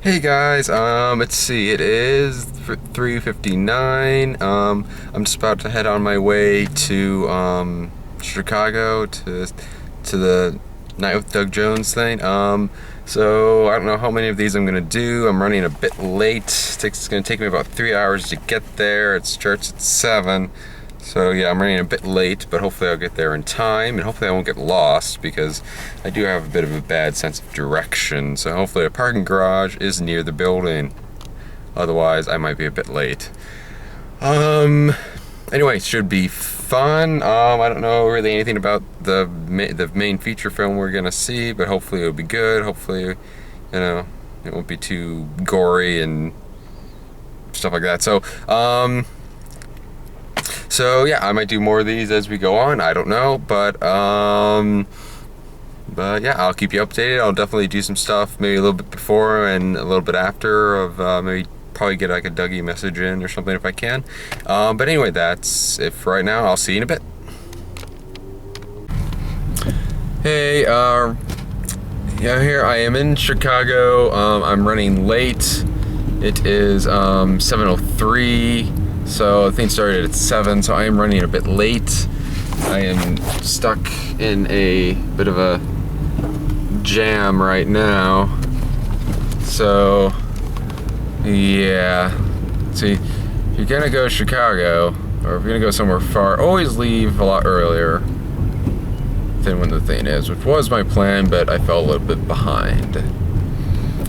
Hey guys, let's see, it is 3:59. I'm just about to head on my way to Chicago to the Night with Doug Jones thing. So I don't know how many of these I'm gonna do. I'm running a bit late. It's gonna take me about 3 hours to get there. It starts at 7. So yeah, I'm running a bit late, but hopefully I'll get there in time, and hopefully I won't get lost, because I do have a bit of a bad sense of direction. So hopefully a parking garage is near the building. Otherwise, I might be a bit late. Anyway, it should be fun. I don't know really anything about the main feature film we're gonna see, but hopefully it'll be good. Hopefully, it won't be too gory and stuff like that. So yeah, I might do more of these as we go on. I don't know, but yeah, I'll keep you updated. I'll definitely do some stuff maybe a little bit before and a little bit after of maybe probably get like a Dougie message in or something if I can. But anyway, that's it for right now. I'll see you in a bit. Hey, yeah, here I am in Chicago. I'm running late. It is 7:03. So the thing started at 7, so I am running a bit late. I am stuck in a bit of a jam right now. So yeah, see, if you're gonna go to Chicago, or if you're gonna go somewhere far, always leave a lot earlier than when the thing is, which was my plan, but I fell a little bit behind.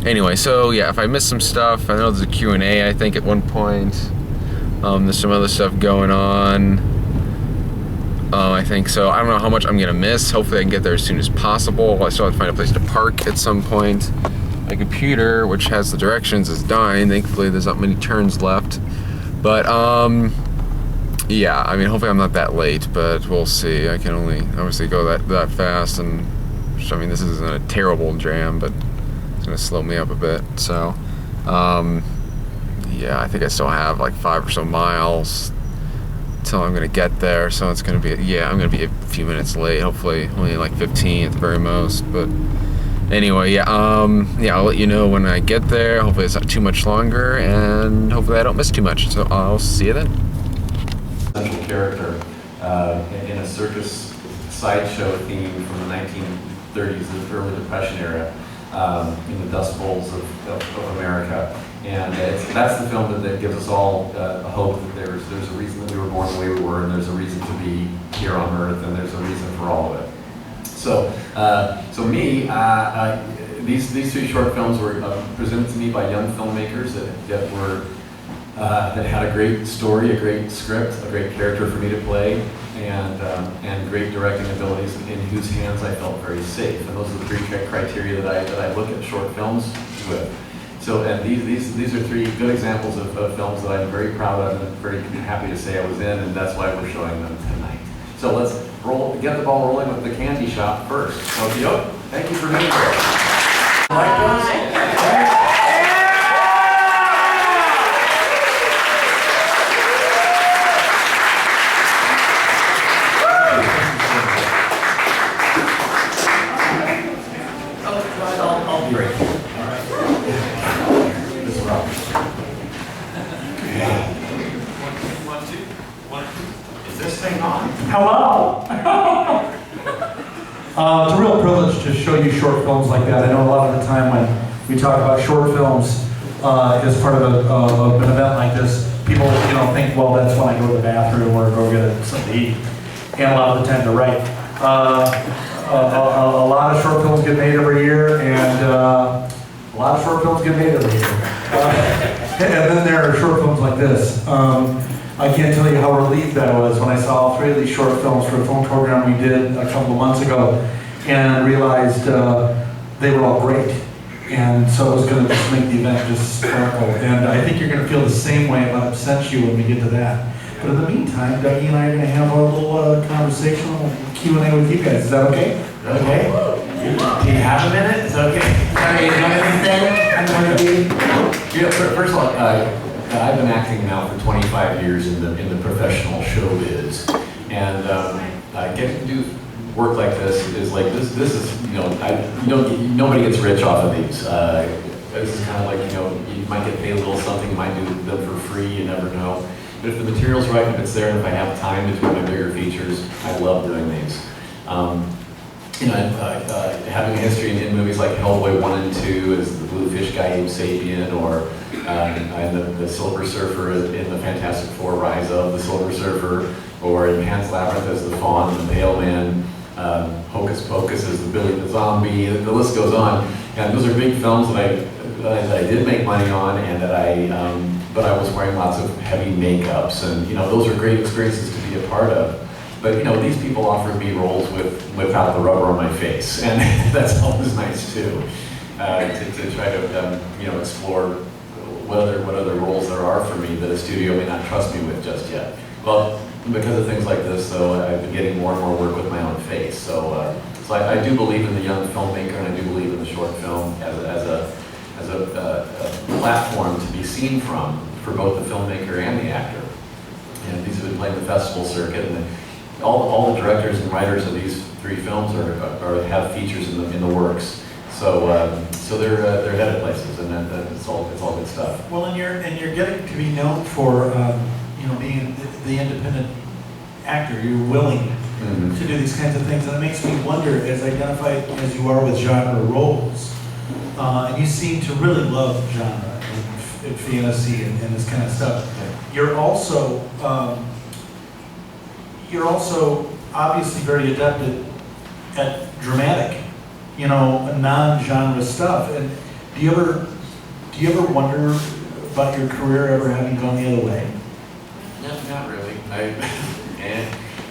Anyway, so yeah, if I missed some stuff, I know there's a Q&A, I think, at one point. There's some other stuff going on. I think so. I don't know how much I'm gonna miss. Hopefully I can get there as soon as possible. I still have to find a place to park at some point. My computer, which has the directions, is dying. Thankfully there's not many turns left. But yeah, I mean, hopefully I'm not that late, but we'll see. I can only obviously go that fast, and I mean, this isn't a terrible jam, but it's gonna slow me up a bit. So yeah, I think I still have like 5 or so miles till I'm gonna get there, so it's gonna be, yeah, I'm gonna be a few minutes late, hopefully only like 15 at the very most. But anyway, yeah, yeah, I'll let you know when I get there. Hopefully it's not too much longer, and hopefully I don't miss too much, so I'll see you then. Central character in a circus sideshow theme from the 1930s, the early Depression era, in the Dust Bowls of America. And that's the film that gives us all a hope that there's a reason that we were born the way we were, and there's a reason to be here on Earth, and there's a reason for all of it. So, these 2 short films were presented to me by young filmmakers that had a great story, a great script, a great character for me to play, and great directing abilities, in whose hands I felt very safe. And those are the 3 criteria that I look at short films with. So, and these are 3 good examples of films that I'm very proud of and very happy to say I was in, and that's why we're showing them tonight. So let's get the ball rolling with the candy shop first. Okey-doke. Thank you for being here. Like those? I'll be right here. All right. This is Robert. One, two. Is this thing on? Hello! It's a real privilege to show you short films like that. I know a lot of the time when we talk about short films as part of an event like this, people think, well, that's when I go to the bathroom or go get something to eat. And a lot of the time they're right. A lot of short films get made every year, and a lot of short films get made every year. And then there are short films like this. I can't tell you how relieved I was when I saw all 3 of these short films for a film program we did a couple of months ago, and realized they were all great. And so it was going to just make the event just sparkle. And I think you're going to feel the same way about Absentia when we get to that. But in the meantime, Dougie and I are going to have a little conversational Q&A with you guys. Is that okay? Okay. Do you have a minute? It's okay. Are you doing anything? I'm going to be. Yeah, first of all, I've been acting now for 25 years in the professional showbiz, and getting to do work like this is like this is nobody gets rich off of these. this is kind of like, you might get paid a little something, you might do them for free, you never know. But if the material's right, if it's there, and if I have time to do my bigger features, I love doing these. Having a history in movies like Hellboy 1 and 2 as the blue fish guy Abe Sapien, or the Silver Surfer in the Fantastic Four, Rise of the Silver Surfer, or in Pan's Labyrinth as the Fawn and the Pale Man, Hocus Pocus as the Billy the Zombie, the list goes on. And those are big films that I did make money on, and that but I was wearing lots of heavy makeups, and those are great experiences to be a part of. But these people offered me roles without the rubber on my face, and that's always nice too. To try to explore what other roles there are for me that a studio may not trust me with just yet. Well, because of things like this, though, I've been getting more and more work with my own face. So I do believe in the young filmmaker, and I do believe in the short film as a platform to be seen from for both the filmmaker and the actor. And these have been playing the festival circuit, and all the directors and writers of these 3 films are have features in the works. So they're headed places, and it's all good stuff. Well, and you're getting to be known for being the independent actor. You're willing to do these kinds of things, and it makes me wonder, as identified as you are with genre roles, and you seem to really love genre and fantasy and this kind of stuff. You're also obviously very adept at dramatic, non-genre stuff. And do you ever wonder about your career ever having gone the other way? No, not really.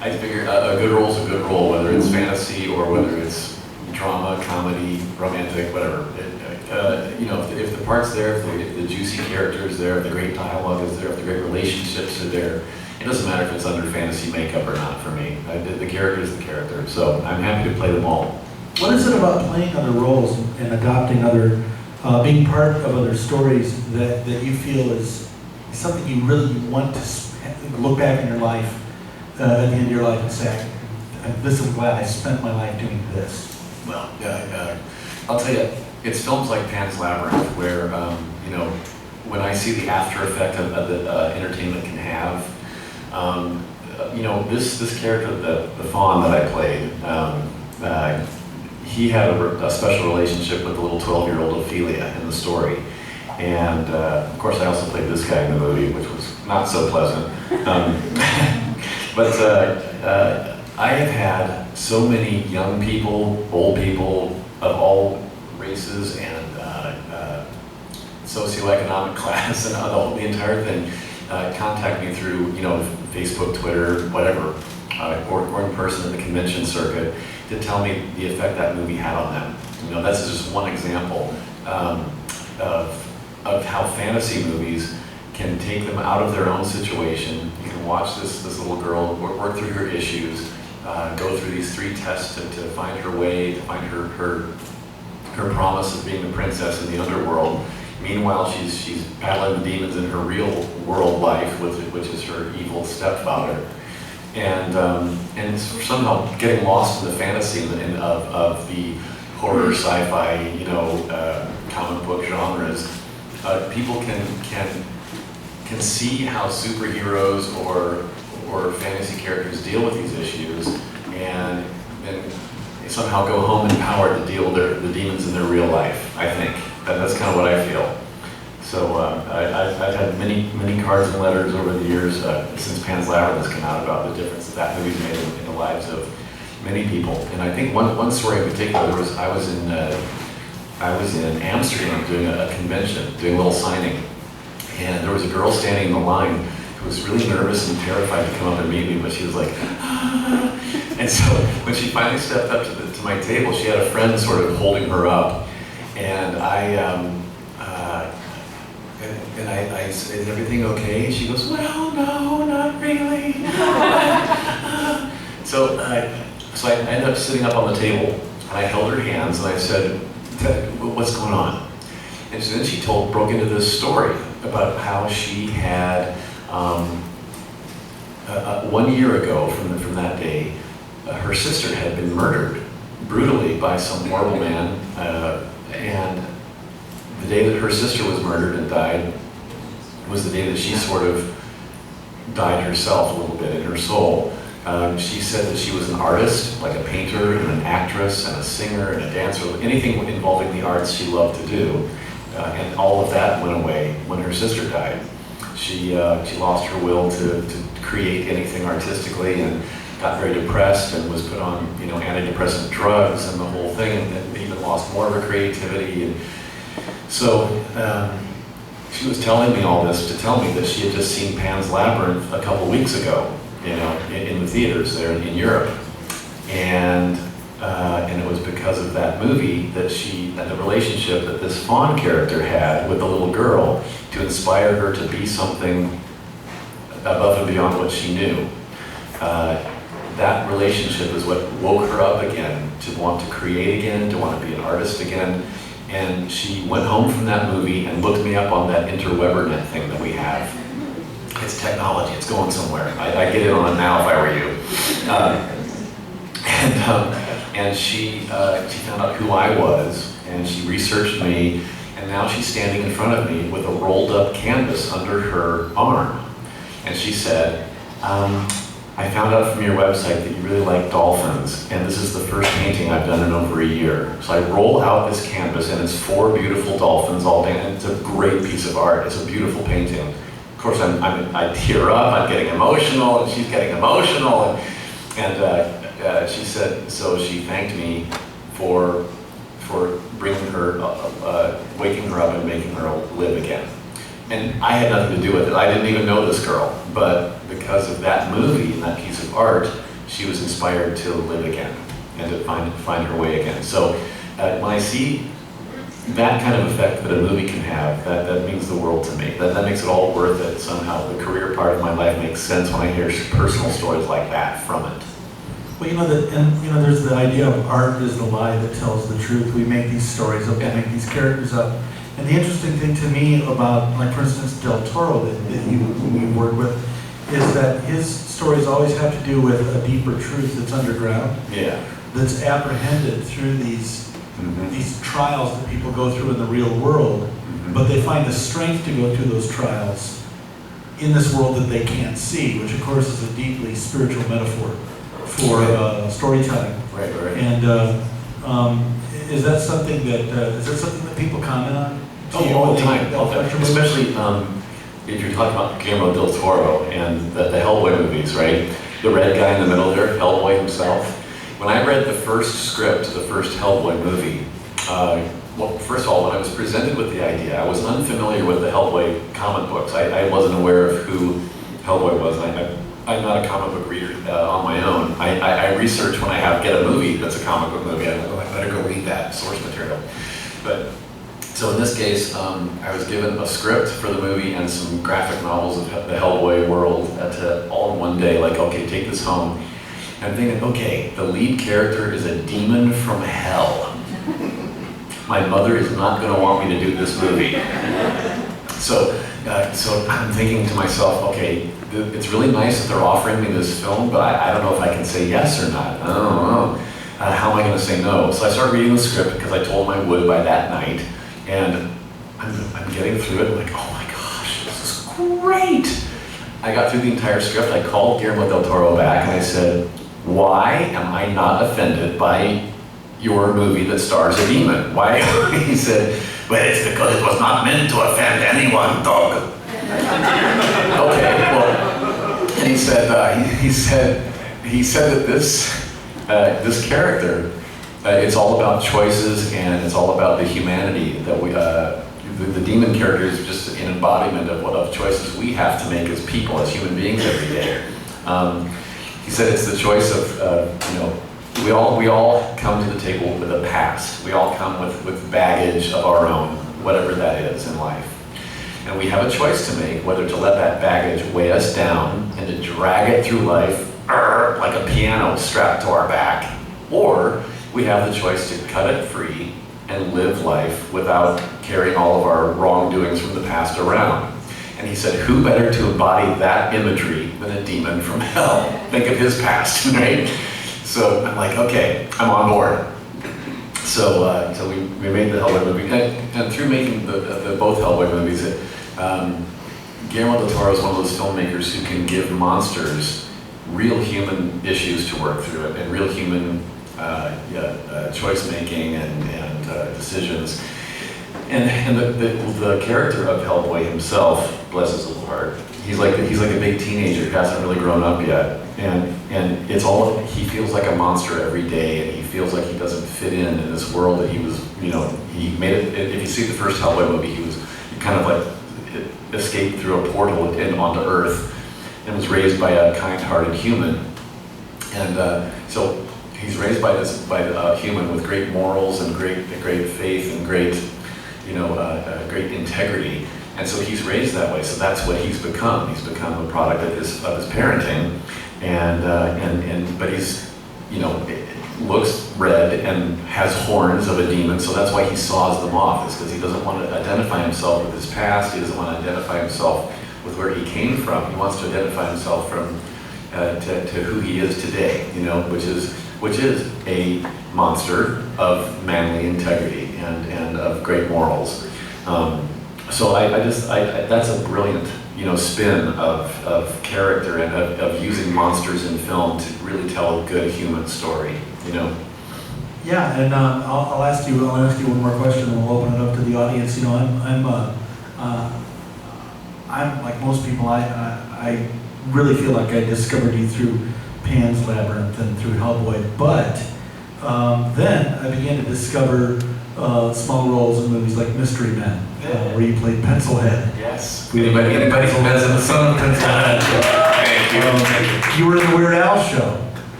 I figure a good role's a good role, whether it's fantasy or whether it's drama, comedy, romantic, whatever. If the part's there, if the juicy character is there, if the great dialogue is there, if the great relationships are there, it doesn't matter if it's under fantasy makeup or not for me. The character is the character, so I'm happy to play them all. What is it about playing other roles and adopting being part of other stories that you feel is something you really want to look back in your life, at the end of your life, and say, I'm glad I spent my life doing this? Well, I'll tell you, it's films like Pan's Labyrinth where, when I see the after effect of the entertainment can have, this character, the Fawn that I played, he had a special relationship with the little 12-year-old Ophelia in the story. And of course, I also played this guy in the movie, which was not so pleasant. But I have had so many young people, old people of all races and socioeconomic class and the entire thing contact me through, Facebook, Twitter, whatever, or in person at the convention circuit to tell me the effect that movie had on them. That's just one example of how fantasy movies can take them out of their own situation. You can watch this little girl work through her issues, go through these 3 tests to find her way, to find her promise of being the princess in the underworld. Meanwhile, she's battling the demons in her real world life, which is her evil stepfather, and somehow getting lost in the fantasy of the horror, sci-fi, comic book genres. People can see how superheroes or fantasy characters deal with these issues, and then somehow go home empowered to deal with the demons in their real life. I think that's kind of what I feel. So I've had many cards and letters over the years since Pan's Labyrinth has come out about the difference that movie's made in the lives of many people. And I think one story in particular, I was in Amsterdam doing a convention, doing a little signing, and there was a girl standing in the line who was really nervous and terrified to come up and meet me, but she was like, ah. And so when she finally stepped up to my table, she had a friend sort of holding her up, and I said, is everything okay? She goes, well, no, not really. So I ended up sitting up on the table, and I held her hands, and I said, what's going on? And so then she broke into this story about how she had, 1 year ago from that day, her sister had been murdered brutally by some horrible man, and the day that her sister was murdered and died was the day that she sort of died herself a little bit in her soul. She said that she was an artist, like a painter and an actress and a singer and a dancer, anything involving the arts she loved to do. And all of that went away when her sister died. She lost her will to create anything artistically and got very depressed and was put on, antidepressant drugs and the whole thing, and even lost more of her creativity. And so she was telling me all this to tell me that she had just seen Pan's Labyrinth a couple weeks ago, in the theaters there in Europe, and it was because of that movie that the relationship that this Fawn character had with the little girl to inspire her to be something above and beyond what she knew. That relationship is what woke her up again to want to create again, to want to be an artist again. And she went home from that movie and looked me up on that interwebernet thing that we have. It's technology, it's going somewhere. I'd get in on it now if I were you. And she found out who I was, and she researched me, and now she's standing in front of me with a rolled up canvas under her arm. And she said, I found out from your website that you really like dolphins, and this is the first painting I've done in over a year. So I roll out this canvas, and it's 4 beautiful dolphins all day, and it's a great piece of art. It's a beautiful painting. Of course, I tear up, I'm getting emotional, and she's getting emotional, and she said, so she thanked me for bringing her, waking her up and making her live again. And I had nothing to do with it. I didn't even know this girl, but because of that movie and that piece of art, she was inspired to live again and to find her way again. So when I see that kind of effect that a movie can have, that means the world to me. That makes it all worth it somehow. The career part of my life makes sense when I hear personal stories like that from it. Well, there's the idea of art is the lie that tells the truth. We make these stories up, we make these characters up. And the interesting thing to me about, like for instance, Del Toro that you work with, is that his stories always have to do with a deeper truth that's underground. Yeah. That's apprehended through these trials that people go through in the real world, but they find the strength to go through those trials in this world that they can't see, which of course is a deeply spiritual metaphor for storytelling. Right. And is that something that people comment on? All the time. Especially if you're talking about Guillermo del Toro and the Hellboy movies, right? The red guy in the middle there, Hellboy himself. When I read the first script, the first Hellboy movie, well, first of all, when I was presented with the idea, I was unfamiliar with the Hellboy comic books. I wasn't aware of who Hellboy was. I'm not a comic book reader on my own. I research when I get a movie that's a comic book movie. I'm like, oh, I better go read that source material. But so in this case, I was given a script for the movie and some graphic novels of the Hellboy world all in one day. Like, okay, take this home. And I'm thinking, okay, the lead character is a demon from hell. My mother is not going to want me to do this movie. So I'm thinking to myself, okay, it's really nice that they're offering me this film, but I don't know if I can say yes or not. I don't know. How am I going to say no? So I started reading the script because I told him I would by that night. And I'm getting through it, I'm like, oh my gosh, this is great! I got through the entire script, I called Guillermo del Toro back and I said, why am I not offended by your movie that stars a demon? Why? He said, well, it's because it was not meant to offend anyone, dog. Okay, well, and he said that this character, it's all about choices and it's all about the humanity that we, the demon character is just an embodiment of choices we have to make as people, as human beings every day. He said it's the choice of, we all come to the table with a past. We all come with baggage of our own, whatever that is in life. And we have a choice to make, whether to let that baggage weigh us down and to drag it through life like a piano strapped to our back, or we have the choice to cut it free and live life without carrying all of our wrongdoings from the past around. And he said, who better to embody that imagery than a demon from hell? Think of his past, right? So I'm like, okay, I'm on board. So we made the Hellboy movie, and through making the both Hellboy movies, Guillermo del Toro is one of those filmmakers who can give monsters real human issues to work through and real human choice making and decisions. And the character of Hellboy himself, bless his little heart, he's like a big teenager who hasn't really grown up yet, and it's all, he feels like a monster every day, and he feels like he doesn't fit in this world that he was, he made it. If you see the first Hellboy movie, he kind of like escaped through a portal and onto Earth, and was raised by a kind-hearted human, and so he's raised by a human with great morals and great faith and great integrity. And so he's raised that way. So that's what he's become. He's become a product of his parenting, but he's looks red and has horns of a demon. So that's why he saws them off. It's because he doesn't want to identify himself with his past. He doesn't want to identify himself with where he came from. He wants to identify himself from to who he is today. Which is a monster of manly integrity and of great morals. So that's a brilliant, spin of character and of using monsters in film to really tell a good human story. Yeah, and I'll ask you one more question, and we'll open it up to the audience. I'm like most people. I really feel like I discovered you through Pan's Labyrinth and through Hellboy, but then I began to discover small roles in movies like Mystery Men, where you played Pencilhead. Yes. Anybody Pencilhead, the son of Pencilhead. Thank you. You were in the Weird Al show.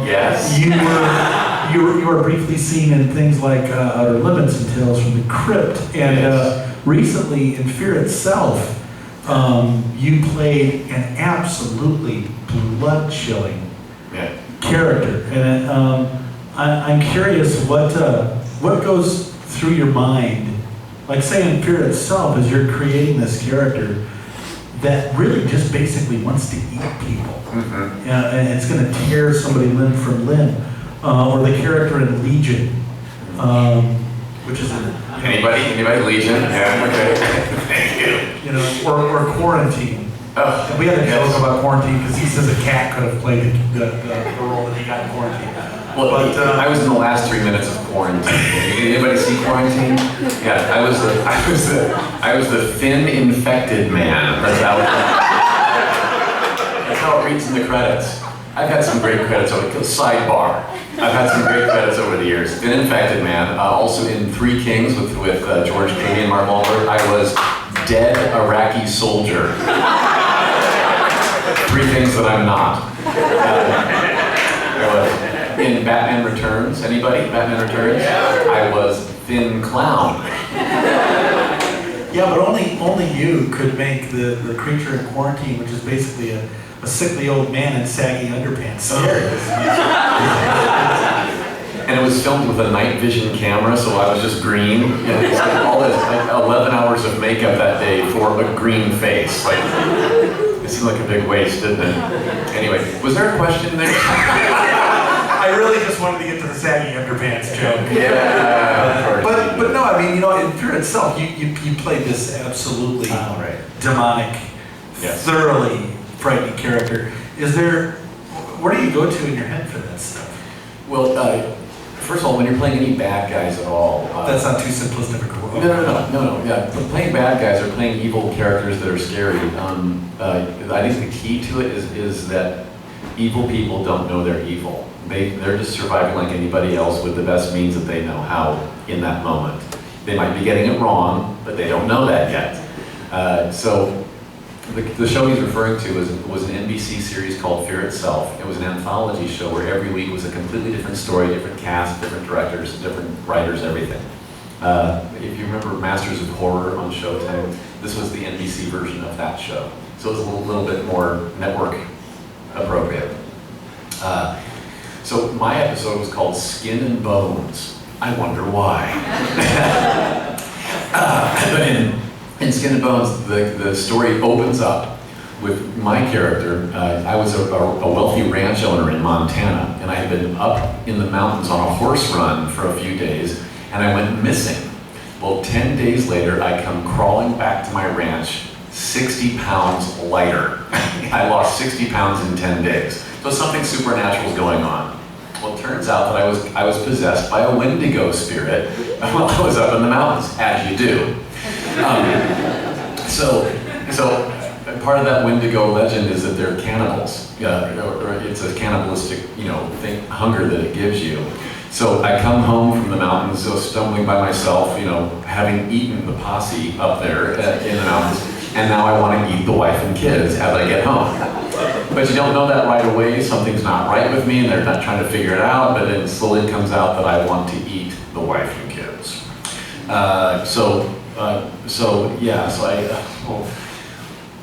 Yes. You were briefly seen in things like Outer Limits and Tales from the Crypt, and recently in Fear Itself, you played an absolutely blood-chilling character, and I'm curious what goes through your mind, like say in Fear Itself, as you're creating this character that really just basically wants to eat people, and it's going to tear somebody limb from limb, or the character in Legion, which is anybody Legion? Yeah, okay. Thank you. Or Quarantine. Oh, we had a joke about Quarantine because he says a cat could have played the role that he got in Quarantine. Well, but I was in the last 3 minutes of Quarantine. Anybody see Quarantine? Yeah, I was the thin infected man. That's how it reads in the credits. I've had some great credits over the sidebar. I've had some great credits over the years. Thin infected man. Also in Three Kings with George Clooney and Mark Wahlberg, I was dead Iraqi soldier. 3 things that I'm not. In Batman Returns, anybody? Batman Returns? I was thin clown. Yeah, but only you could make the creature in Quarantine, which is basically a sickly old man in saggy underpants. And it was filmed with a night vision camera, so I was just green. And it's like all this, like 11 hours of makeup that day for a green face. Like, it seemed like a big waste, didn't it? Anyway, was there a question there? I really just wanted to get to the saggy underpants joke. Yeah. But no, I mean, in Fear Itself, you played this absolutely demonic, thoroughly frightening character. Where do you go to in your head for that stuff? Well, first of all, when you're playing any bad guys at all... That's not too simplistic a quote. No, yeah. But playing bad guys or playing evil characters that are scary, I think the key to it is that evil people don't know they're evil. They're just surviving like anybody else with the best means that they know how in that moment. They might be getting it wrong, but they don't know that yet. So the show he's referring to was an NBC series called Fear Itself. It was an anthology show where every week was a completely different story, different cast, different directors, different writers, everything. If you remember Masters of Horror on Showtime, this was the NBC version of that show. So it was a little bit more network appropriate. So my episode was called Skin and Bones. I wonder why. But in Skin and Bones, the story opens up with my character, I was a wealthy ranch owner in Montana, and I had been up in the mountains on a horse run for a few days, and I went missing. Well, 10 days later, I come crawling back to my ranch, 60 pounds lighter. I lost 60 pounds in 10 days. So something supernatural is going on. Well, it turns out that I was possessed by a Wendigo spirit while I was up in the mountains, as you do. So part of that Wendigo legend is that they're cannibals. Or it's a cannibalistic, thing, hunger that it gives you. So I come home from the mountains, so stumbling by myself, having eaten the posse up there in the mountains, and now I want to eat the wife and kids as I get home. But you don't know that right away. Something's not right with me, and they're not trying to figure it out, but then slowly it comes out that I want to eat the wife and kids.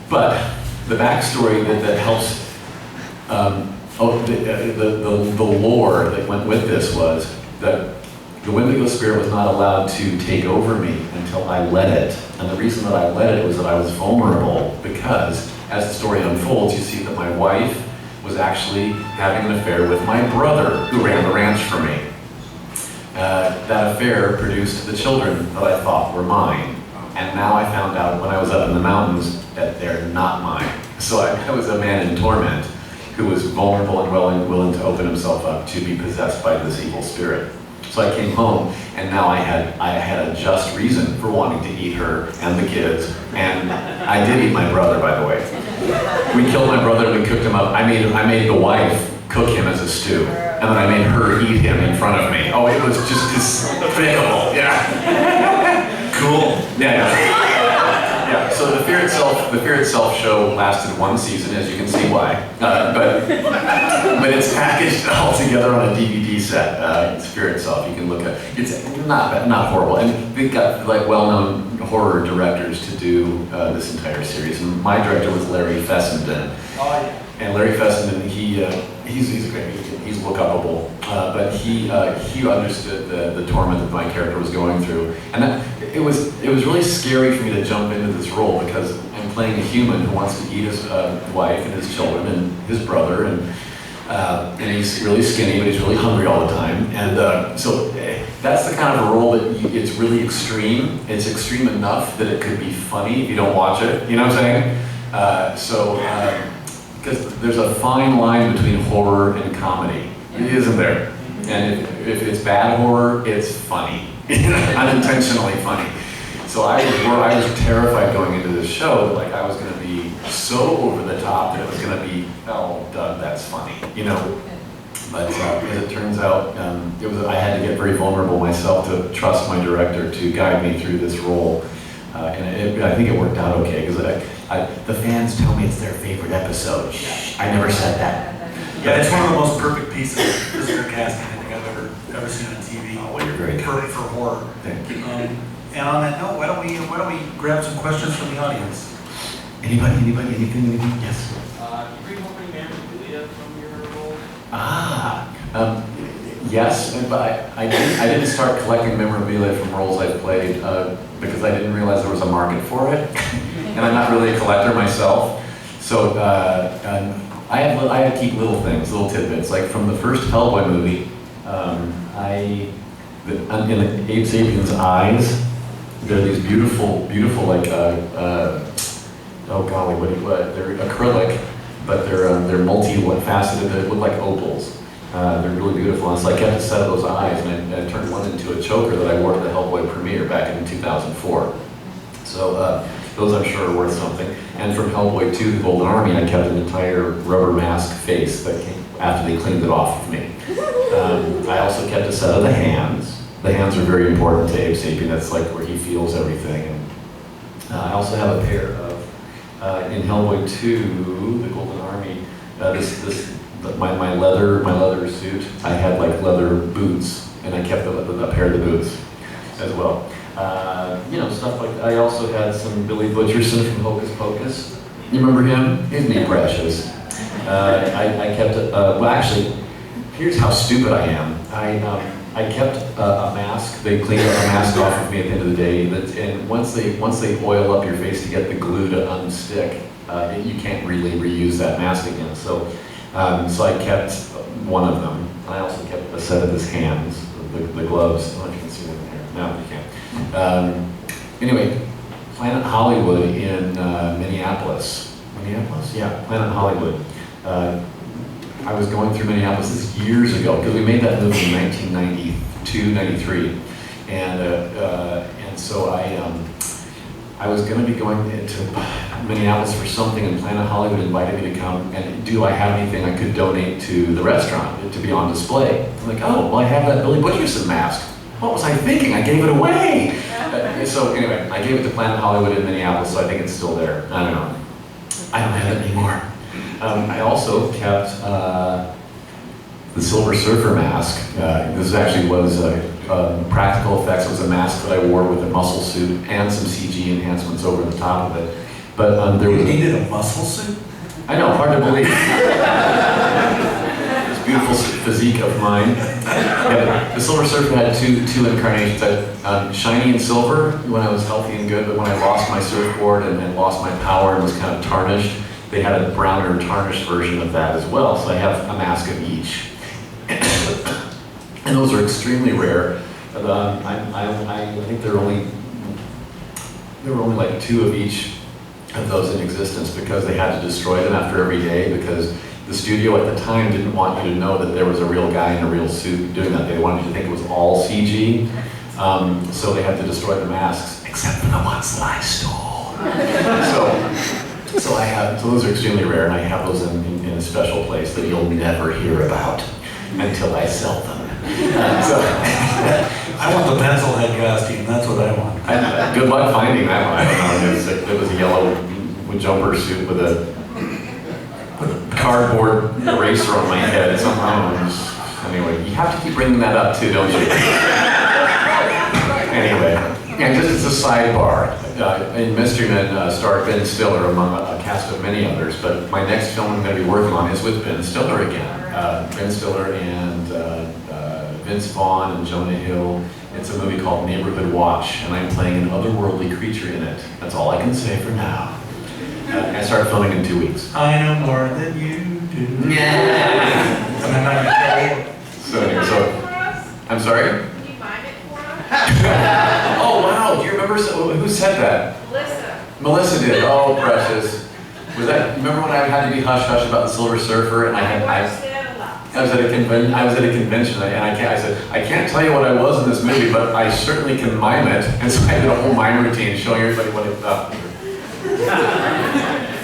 But the backstory that helps, the lore that went with this was that the Wendigo spirit was not allowed to take over me until I let it. And the reason that I let it was that I was vulnerable, because as the story unfolds, you see that my wife was actually having an affair with my brother, who ran the ranch for me. That affair produced the children that I thought were mine. And now I found out when I was up in the mountains that they're not mine. So I was a man in torment who was vulnerable and willing to open himself up to be possessed by this evil spirit. So I came home, and now I had a just reason for wanting to eat her and the kids. And I did eat my brother, by the way. We killed my brother and we cooked him up. I made the wife cook him as a stew, and then I made her eat him in front of me. Oh, it was just despicable. Yeah. Cool. Yeah. So the Fear Itself show lasted one season, as you can see why. But it's packaged all together on a DVD set. It's Fear Itself. You can look at. It's not horrible, and we've got like well-known horror directors to do this entire series. And my director was Larry Fessenden. Oh yeah. And Larry Fessenden, he's a great, he's look-upable, but he understood the torment that my character was going through, and it was really scary for me to jump into this role because I'm playing a human who wants to eat his wife and his children and his brother, and he's really skinny, but he's really hungry all the time, and so that's the kind of a role that it's really extreme. It's extreme enough that it could be funny if you don't watch it. You know what I'm saying? Because there's a fine line between horror and comedy, isn't there? And if it's bad horror, it's funny, unintentionally funny. So I was terrified going into this show that like I was going to be so over the top that it was going to be, oh, Doug, that's funny, But as it turns out, I had to get very vulnerable myself to trust my director to guide me through this role. And I think it worked out okay, because the fans tell me it's their favorite episode. Shh, I never said that. Yeah, it's one of the most perfect pieces of prisoner casting I think I've ever seen on TV. Oh, well, you're very perfect for horror. Thank you. And on that note, why don't we grab some questions from the audience? Anybody, anything? Yes. You bring home any memorabilia from your role? Yes, but I didn't start collecting memorabilia from roles I've played because I didn't realize there was a market for it, and I'm not really a collector myself. So I had to keep little things, little tidbits, like from the first Hellboy movie. In the Abe Sapien's eyes, there are these beautiful, like oh golly, they're acrylic, but they're multi-faceted. They look like opals. They're really beautiful, and so I kept a set of those eyes, and I turned one into a choker that I wore to the Hellboy premiere back in 2004. So those I'm sure are worth something. And from Hellboy 2, The Golden Army, I kept an entire rubber mask face that came after they cleaned it off of me. I also kept a set of the hands. The hands are very important to Abe Sapien. That's like where he feels everything. And I also have a pair of, in Hellboy 2, The Golden Army, my leather suit, I had like leather boots, and I kept a pair of the boots as well. Stuff like that. I also had some Billy Butcherson from Hocus Pocus. You remember him? Isn't he precious? I kept it, well actually, here's how stupid I am. I kept a mask. They cleaned a mask off of me at the end of the day. And once they oil up your face to get the glue to unstick, you can't really reuse that mask again. So I kept one of them. I also kept a set of his hands, the gloves. I don't know if you can see them here. No, you can't. Anyway, Planet Hollywood in Minneapolis. Minneapolis? Yeah, Planet Hollywood. I was going through Minneapolis this years ago because we made that movie in 1992, 93, and so I was going to be going into Minneapolis for something, and Planet Hollywood invited me to come and do I have anything I could donate to the restaurant to be on display. I'm like, oh, well, I have that Billy Butcherson mask. What was I thinking? I gave it away. So anyway, I gave it to Planet Hollywood in Minneapolis, so I think it's still there. I don't know. I don't have it anymore. I also kept the Silver Surfer mask. This actually was practical effects. It was a mask that I wore with a muscle suit and some CG enhancements over the top of it. But there was You needed a muscle suit? I know, hard to believe. This beautiful physique of mine. Yeah, the Silver Surfer had two incarnations. Shiny and silver when I was healthy and good, but when I lost my surfboard and lost my power and was kind of tarnished, they had a browner tarnished version of that as well. So I have a mask of each. And those are extremely rare. I think there were only like 2 of each of those in existence because they had to destroy them after every day because the studio at the time didn't want you to know that there was a real guy in a real suit doing that. They wanted you to think it was all CG. So they had to destroy the masks, except for the ones that I stole. So those are extremely rare, and I have those in a special place that you'll never hear about until I sell them. I want the pencil head costume, that's what I want. Good luck finding that one. I don't know. It was a yellow jumper suit with a cardboard eraser on my head somehow. Anyway, you have to keep bringing that up too, don't you? Anyway, and just as a sidebar, in Mystery Men starred Ben Stiller among a cast of many others, but my next film I'm going to be working on is with Ben Stiller again. Ben Stiller and Vince Vaughn and Jonah Hill. It's a movie called Neighborhood Watch, and I'm playing an otherworldly creature in it. That's all I can say for now. I start filming in 2 weeks. I know more than you do. Yeah. And I'm not gonna So anyway, I'm sorry? Can you mime it for us? Oh wow, do you remember who said that? Melissa. Melissa did. Oh precious. Was that? Remember when I had to be hush hush about the Silver Surfer and I was at a convention and I said I can't tell you what I was in this movie, but I certainly can mime it. And so I did a whole mime routine showing everybody what it thought.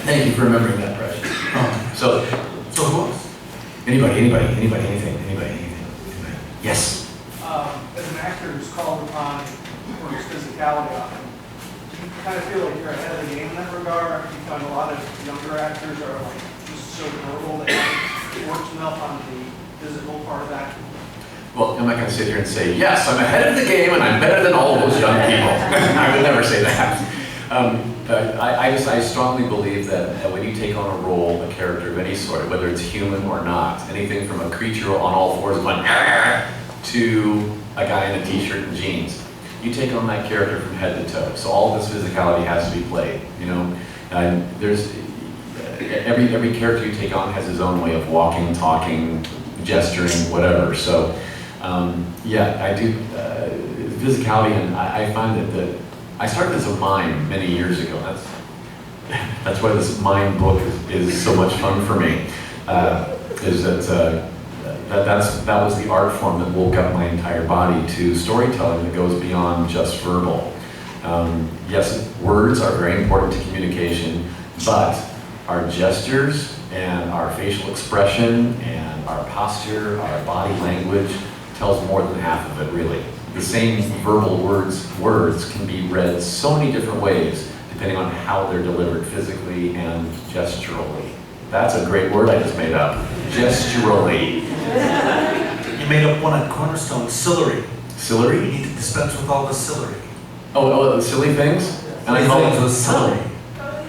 Thank you for remembering that, precious. So who else? Anybody, anything. Yes. As an actor who's called upon for his physicality often, do you kind of feel like you're ahead of the game in that regard? You find a lot of younger actors are like just so verbal that it works enough on the physical part of acting? Well, I'm not going to sit here and say, yes, I'm ahead of the game and I'm better than all those young people. I would never say that. I strongly believe that when you take on a role, a character of any sort, whether it's human or not, anything from a creature on all fours going to a guy in a t-shirt and jeans, you take on that character from head to toe. So all of this physicality has to be played. You know, there's every character you take on has his own way of walking, talking, gesturing, whatever. So yeah, I do physicality, and I find that I started as a mime many years ago. That's why this mime book is so much fun for me. Is that that was the art form that woke up my entire body to storytelling that goes beyond just verbal. Yes, words are very important to communication, but our gestures and our facial expression and our posture, our body language tells more than half of it, really. The same verbal words can be read so many different ways depending on how they're delivered physically and gesturally. That's a great word I just made up. Gesturally. You made up one at Cornerstone, Sillery. Sillery? You need to dispense with all the Sillery. Oh, the silly things? And I call it Sillery.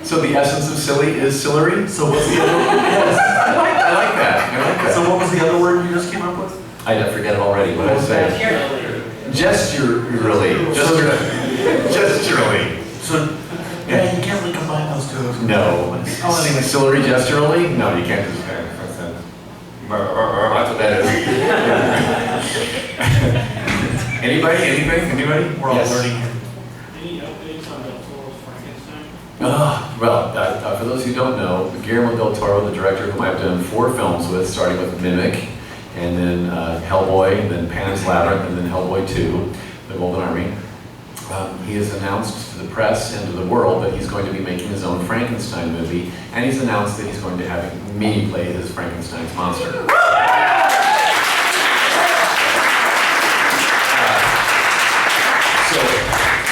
So the essence of silly is Sillery? So what's the other word? Yes. I like that. So what was the other word you just came up with? I forget it already. What did I say? Gesturally. Gesturally. So, yeah, you can't really combine those two. No. Celery gesturally? No, you can't do that. That's what that is. Anybody? We're all Yes. learning here. Any updates on Del Toro's Frankenstein? For those who don't know, Guillermo del Toro, the director whom I've done 4 films with, starting with Mimic, and then Hellboy, and then Pan's Labyrinth, and then Hellboy 2, The Golden Army. He has announced to the press and to the world that he's going to be making his own Frankenstein movie, and he's announced that he's going to have me play his Frankenstein's monster. So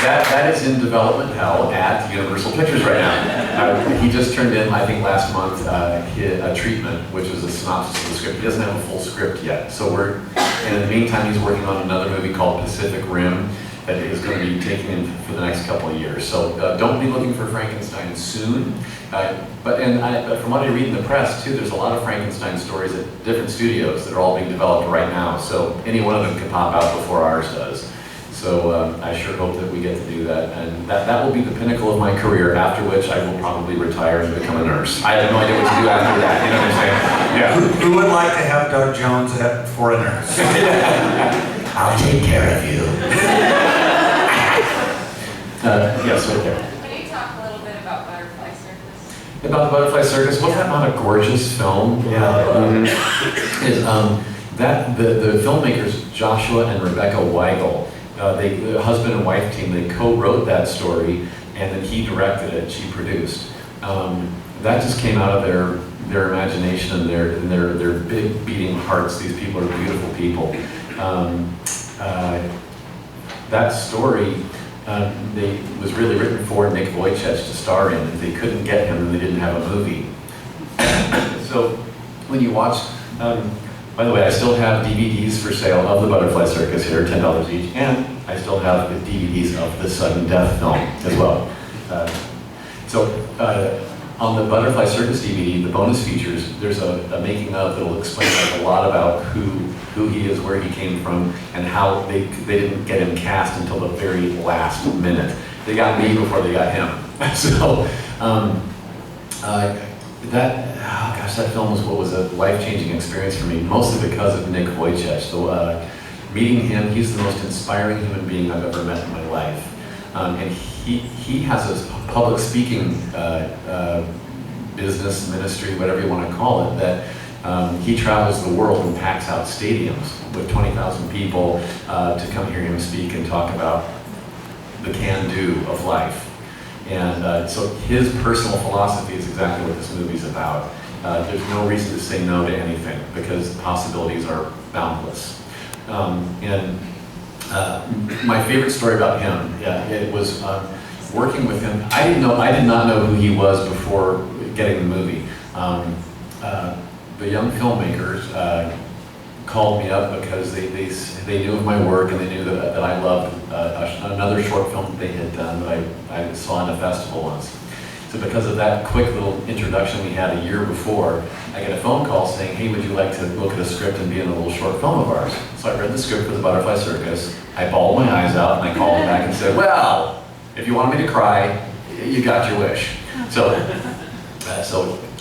that is in development hell at Universal Pictures right now. He just turned in, I think last month, a treatment, which is a synopsis of the script. He doesn't have a full script yet. So in the meantime, he's working on another movie called Pacific Rim that is going to be taking him for the next couple of years. So don't be looking for Frankenstein soon. But from what I read in the press too, there's a lot of Frankenstein stories at different studios that are all being developed right now. So any one of them can pop out before ours does. So I sure hope that we get to do that, and that will be the pinnacle of my career, after which I will probably retire and become a nurse. I have no idea what to do after that, you know what I'm saying? Yeah. Who would like to have Doug Jones for a nurse? I'll take care of you. Yes, okay. Can you talk a little bit about Butterfly Circus? About the Butterfly Circus, was that not a gorgeous film? Yeah. The filmmakers, Joshua and Rebecca Weigel, the husband and wife team, they co-wrote that story, and then he directed it, she produced. That just came out of their imagination and their big beating hearts. These people are beautiful people. That story was really written for Nick Vujicic to star in, and they couldn't get him, and they didn't have a movie. So when you watch, by the way, I still have DVDs for sale of the Butterfly Circus here, $10 each, and I still have the DVDs of the Sudden Death film as well. On the Butterfly Circus DVD, the bonus features, there's a making of that will explain a lot about who he is, where he came from, and how they didn't get him cast until the very last minute. They got me before they got him. So that film was a life-changing experience for me, mostly because of Nick Vujicic. So meeting him, he's the most inspiring human being I've ever met in my life. And he has a public speaking business, ministry, whatever you want to call it, that he travels the world and packs out stadiums with 20,000 people to come hear him speak and talk about the can-do of life. And so his personal philosophy is exactly what this movie's about. There's no reason to say no to anything because possibilities are boundless. My favorite story about him, it was working with him. I did not know who he was before getting the movie. The young filmmakers called me up because they knew of my work, and they knew that I loved another short film that they had done that I saw in a festival once. So because of that quick little introduction we had a year before, I get a phone call saying, hey, would you like to look at a script and be in a little short film of ours? So I read the script for the Butterfly Circus, I bawled my eyes out, and I called him back and said, well, if you wanted me to cry, you got your wish. So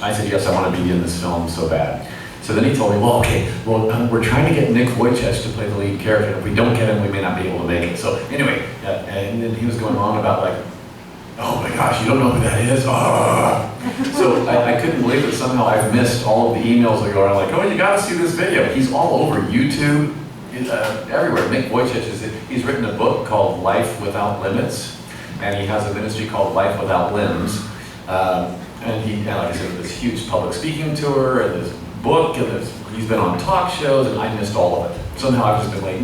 I said, yes, I want to be in this film so bad. So then he told me, well, we're trying to get Nick Vujicic to play the lead character. If we don't get him, we may not be able to make it. So anyway, and then he was going on about like, oh my gosh, you don't know who that is? So I couldn't believe that somehow I've missed all of the emails that go around like, oh, you gotta see this video. He's all over YouTube, everywhere. Nick Vujicic, he's written a book called Life Without Limits, and he has a ministry called Life Without Limbs. And like I said, this huge public speaking tour, and this book, and he's been on talk shows, and I missed all of it. Somehow I've just been like,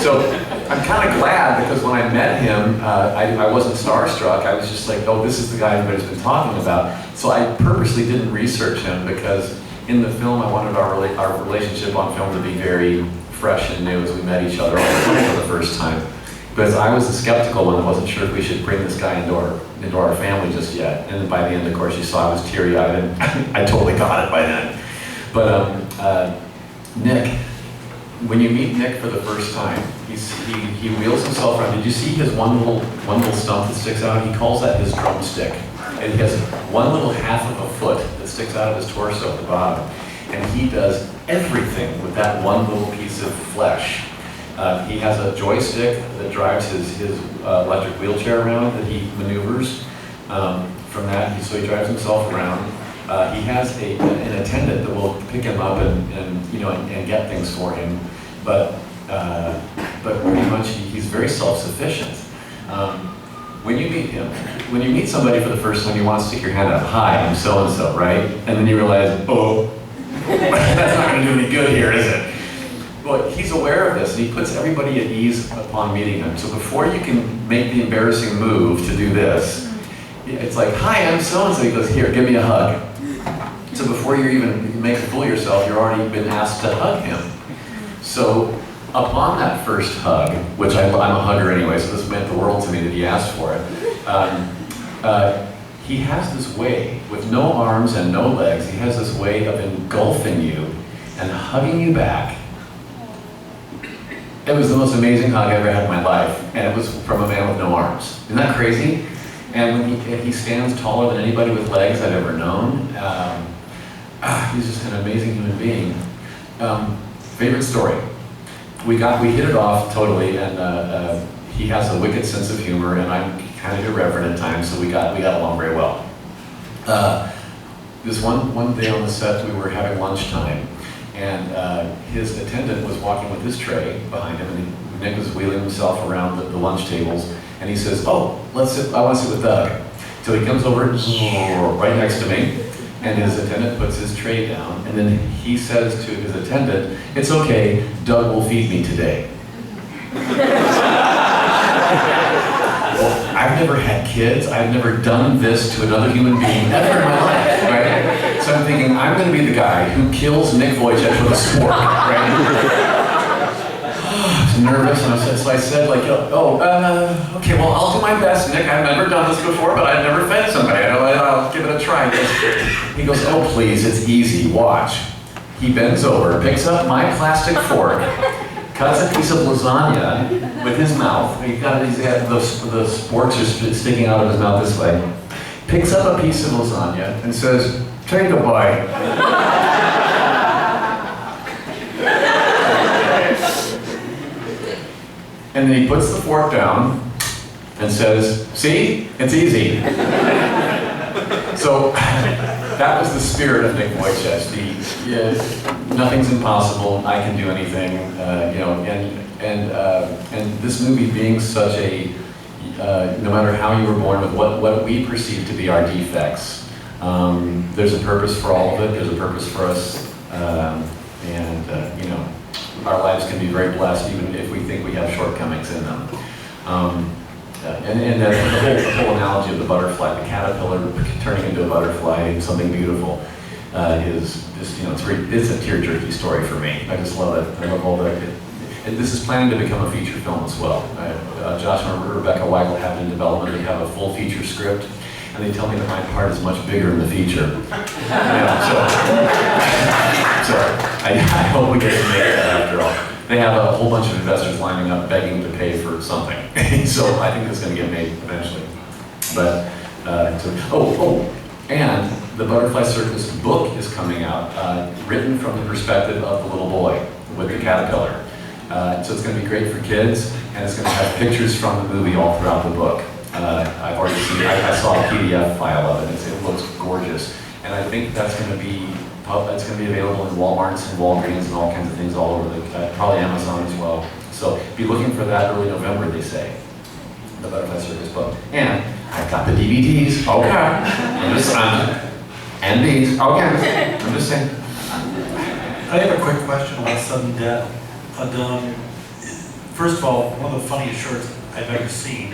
So I'm kind of glad, because when I met him, I wasn't starstruck. I was just like, oh, this is the guy everybody's been talking about. So I purposely didn't research him, because in the film, I wanted our relationship on film to be very fresh and new as we met each other for the first time. Because I was a skeptical one. I wasn't sure if we should bring this guy into our family just yet. And then by the end, of course, you saw I was teary-eyed, and I totally got it by then. But Nick, when you meet Nick for the first time, he wheels himself around. Did you see his one little stump that sticks out? He calls that his drumstick. And he has one little half of a foot that sticks out of his torso at the bottom. And he does everything with that one little piece of flesh. He has a joystick that drives his electric wheelchair around that he maneuvers. From that, so he drives himself around. He has an attendant that will pick him up and get things for him. But pretty much he's very self-sufficient. When you meet him, when you meet somebody for the first time, you want to stick your hand up. Hi, I'm so-and-so, right? And then you realize, oh, that's not going to do any good here, is it? Well, he's aware of this, and he puts everybody at ease upon meeting him. So before you can make the embarrassing move to do this, it's like, hi, I'm so-and-so. He goes, here, give me a hug. So before you even make a fool of yourself, you've already been asked to hug him. So upon that first hug, which I'm a hugger anyway, so this meant the world to me that he asked for it, he has this way, with no arms and no legs, he has this way of engulfing you and hugging you back. It was the most amazing hug I ever had in my life, and it was from a man with no arms. Isn't that crazy? And when he stands taller than anybody with legs I've ever known. He's just an amazing human being. Favorite story. We hit it off totally, and he has a wicked sense of humor, and I'm kind of irreverent at times, so we got along very well. This one day on the set, we were having lunchtime, and his attendant was walking with his tray behind him, and Nick was wheeling himself around the lunch tables, and he says, oh, I want to sit with Doug. So he comes over right next to me, and his attendant puts his tray down, and then he says to his attendant, it's okay, Doug will feed me today. Well, I've never had kids, I've never done this to another human being ever in my life, right? So I'm thinking, I'm gonna be the guy who kills Nick Wojcik with a spork, right? I was nervous, and so I said, like, okay, well, I'll do my best, Nick. I've never done this before, but I've never fed somebody. I'll give it a try. He goes, oh, please, it's easy, watch. He bends over, picks up my plastic fork, cuts a piece of lasagna with his mouth. He's got the sporks are sticking out of his mouth this way. Picks up a piece of lasagna and says, take a bite. And then he puts the fork down and says, see, it's easy. So that was the spirit of Nick Wojcik. Nothing's impossible, I can do anything, and this movie being such a, no matter how you were born with what we perceive to be our defects, there's a purpose for all of it, there's a purpose for us, our lives can be very blessed even if we think we have shortcomings in them. And the whole analogy of the butterfly, the caterpillar turning into a butterfly, something beautiful, is just, it's a tear-jerky story for me. I just love it. I love all that. This is planning to become a feature film as well. Josh and Rebecca Weigel have it in development. They have a full feature script, and they tell me that my part is much bigger in the feature. So I hope we get to make that after all. They have a whole bunch of investors lining up begging to pay for something. So I think it's going to get made eventually. But, and the Butterfly Circus book is coming out, written from the perspective of the little boy with the caterpillar. So it's going to be great for kids, and it's going to have pictures from the movie all throughout the book. I've already seen it. I saw a PDF file of it. It looks gorgeous. And I think that's going to be available in Walmarts and Walgreens and all kinds of things all over probably Amazon as well. So be looking for that early November, they say. The Butterfly Circus book. And I've got the DVDs. Okay. And these. Okay. I'm just saying. I have a quick question about sudden death. First of all, one of the funniest shorts I've ever seen.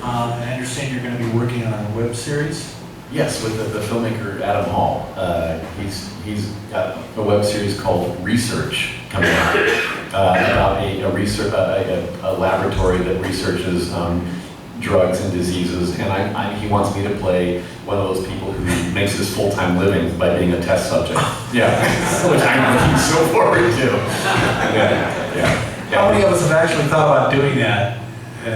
I understand you're going to be working on a web series. Yes, with the filmmaker Adam Hall. He's got a web series called Research coming out about a laboratory that researches drugs and diseases, and he wants me to play one of those people who makes his full-time living by being a test subject. Yeah, which I'm looking so forward to. Yeah. How many of us have actually thought about doing that?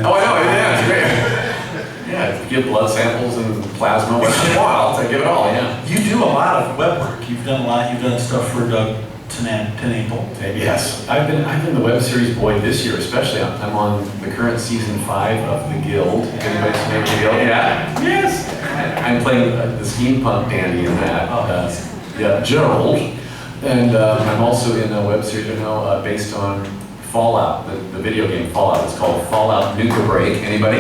Oh, I know, yeah, it's great. Yeah, give blood samples and plasma, whatever you want, I'll give it all, yeah. You do a lot of web work. You've done a lot. You've done stuff for Doug Tenable. Yes, I've been the web series boy this year, especially. I'm on the current season 5 of The Guild. Anybody familiar with The Guild? Yeah. Yes. I'm playing the steampunk dandy in that. Yeah, Gerald. And I'm also in a web series right now based on Fallout, the video game Fallout. It's called Fallout Nuka Break. Anybody?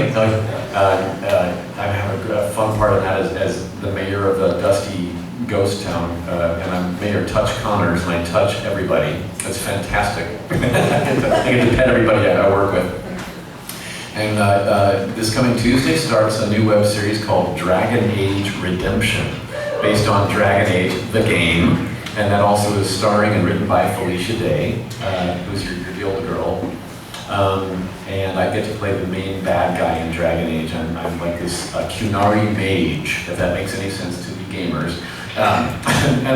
I have a fun part of that as the mayor of the dusty ghost town, and I'm Mayor Touch Connors, and I touch everybody. That's fantastic. I get to pet everybody I work with. And this coming Tuesday starts a new web series called Dragon Age Redemption, based on Dragon Age, the game. And that also is starring and written by Felicia Day, who's your Guild girl. And I get to play the main bad guy in Dragon Age. I'm like this Cunari mage, if that makes any sense to the gamers. And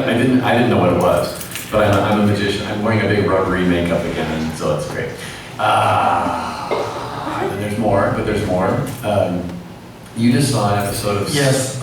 I didn't know what it was, but I'm a magician. I'm wearing a big rubbery makeup again, and so it's great. And there's more, but there's more. You just saw an episode of... Yes.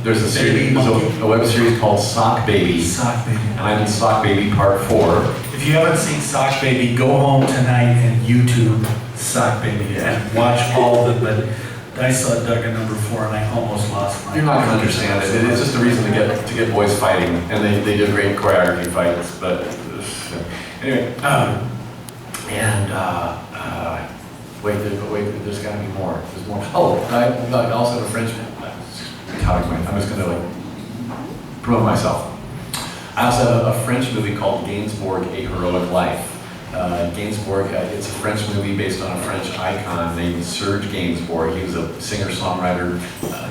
There's a series, a web series called Sock Baby. Sock Baby. And I'm in Sock Baby Part 4. If you haven't seen Sock Baby, go home tonight and YouTube Sock Baby and watch all of it. But I saw Doug at number 4 and I almost lost my... You're not going to understand it. It's just a reason to get boys fighting, and they do great choreography fights. But anyway, wait, there's got to be more. There's more. Oh, I also have a French. I'm just going to promote myself. I also have a French movie called Gainsbourg: A Heroic Life. Gainsbourg, it's a French movie based on a French icon named Serge Gainsbourg. He was a singer-songwriter,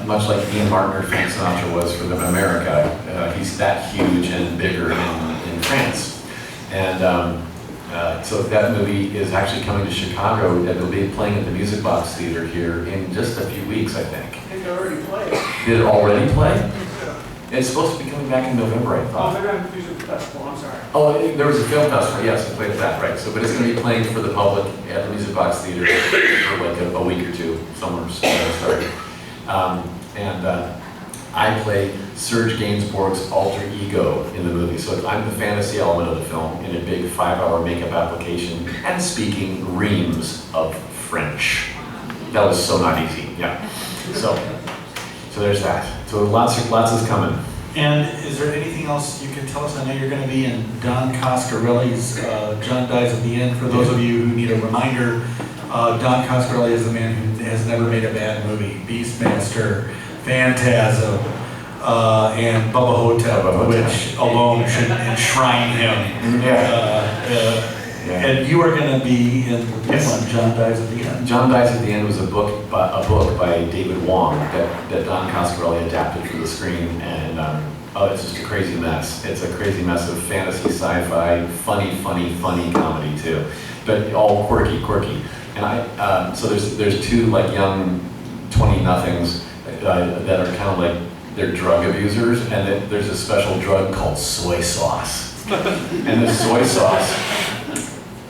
much like Ian Martin or Frank Sinatra was for them in America. He's that huge and bigger in France. And so that movie is actually coming to Chicago, and it'll be playing at the Music Box Theater here in just a few weeks, I think. I think they already played. Did it already play? It's supposed to be coming back in November, I Oh, thought. they're going to music festival, I'm sorry. Oh, there was a film festival, yes, I played at that, right. So, but it's going to be playing for the public at the Music Box Theater for like a week or two, somewhere starting. I play Serge Gainsbourg's alter ego in the movie. So I'm the fantasy element of the film in a big 5-hour makeup application and speaking reams of French. That was so not easy, yeah. So there's that. So lots is coming. And is there anything else you can tell us? I know you're going to be in Don Coscarelli's John Dies at the End. For those of you who need a reminder, Don Coscarelli is the man who has never made a bad movie. Beastmaster, Phantasm, and Bubba Hotep, which alone should enshrine him. And you are going to be in this one, John Dies at the End. John Dies at the End was a book by David Wong that Don Coscarelli adapted for the screen, and it's just a crazy mess. It's a crazy mess of fantasy, sci-fi, funny comedy too, but all quirky. And so there's two like young 20-nothings that are kind of like they're drug abusers, and there's a special drug called soy sauce, and this soy sauce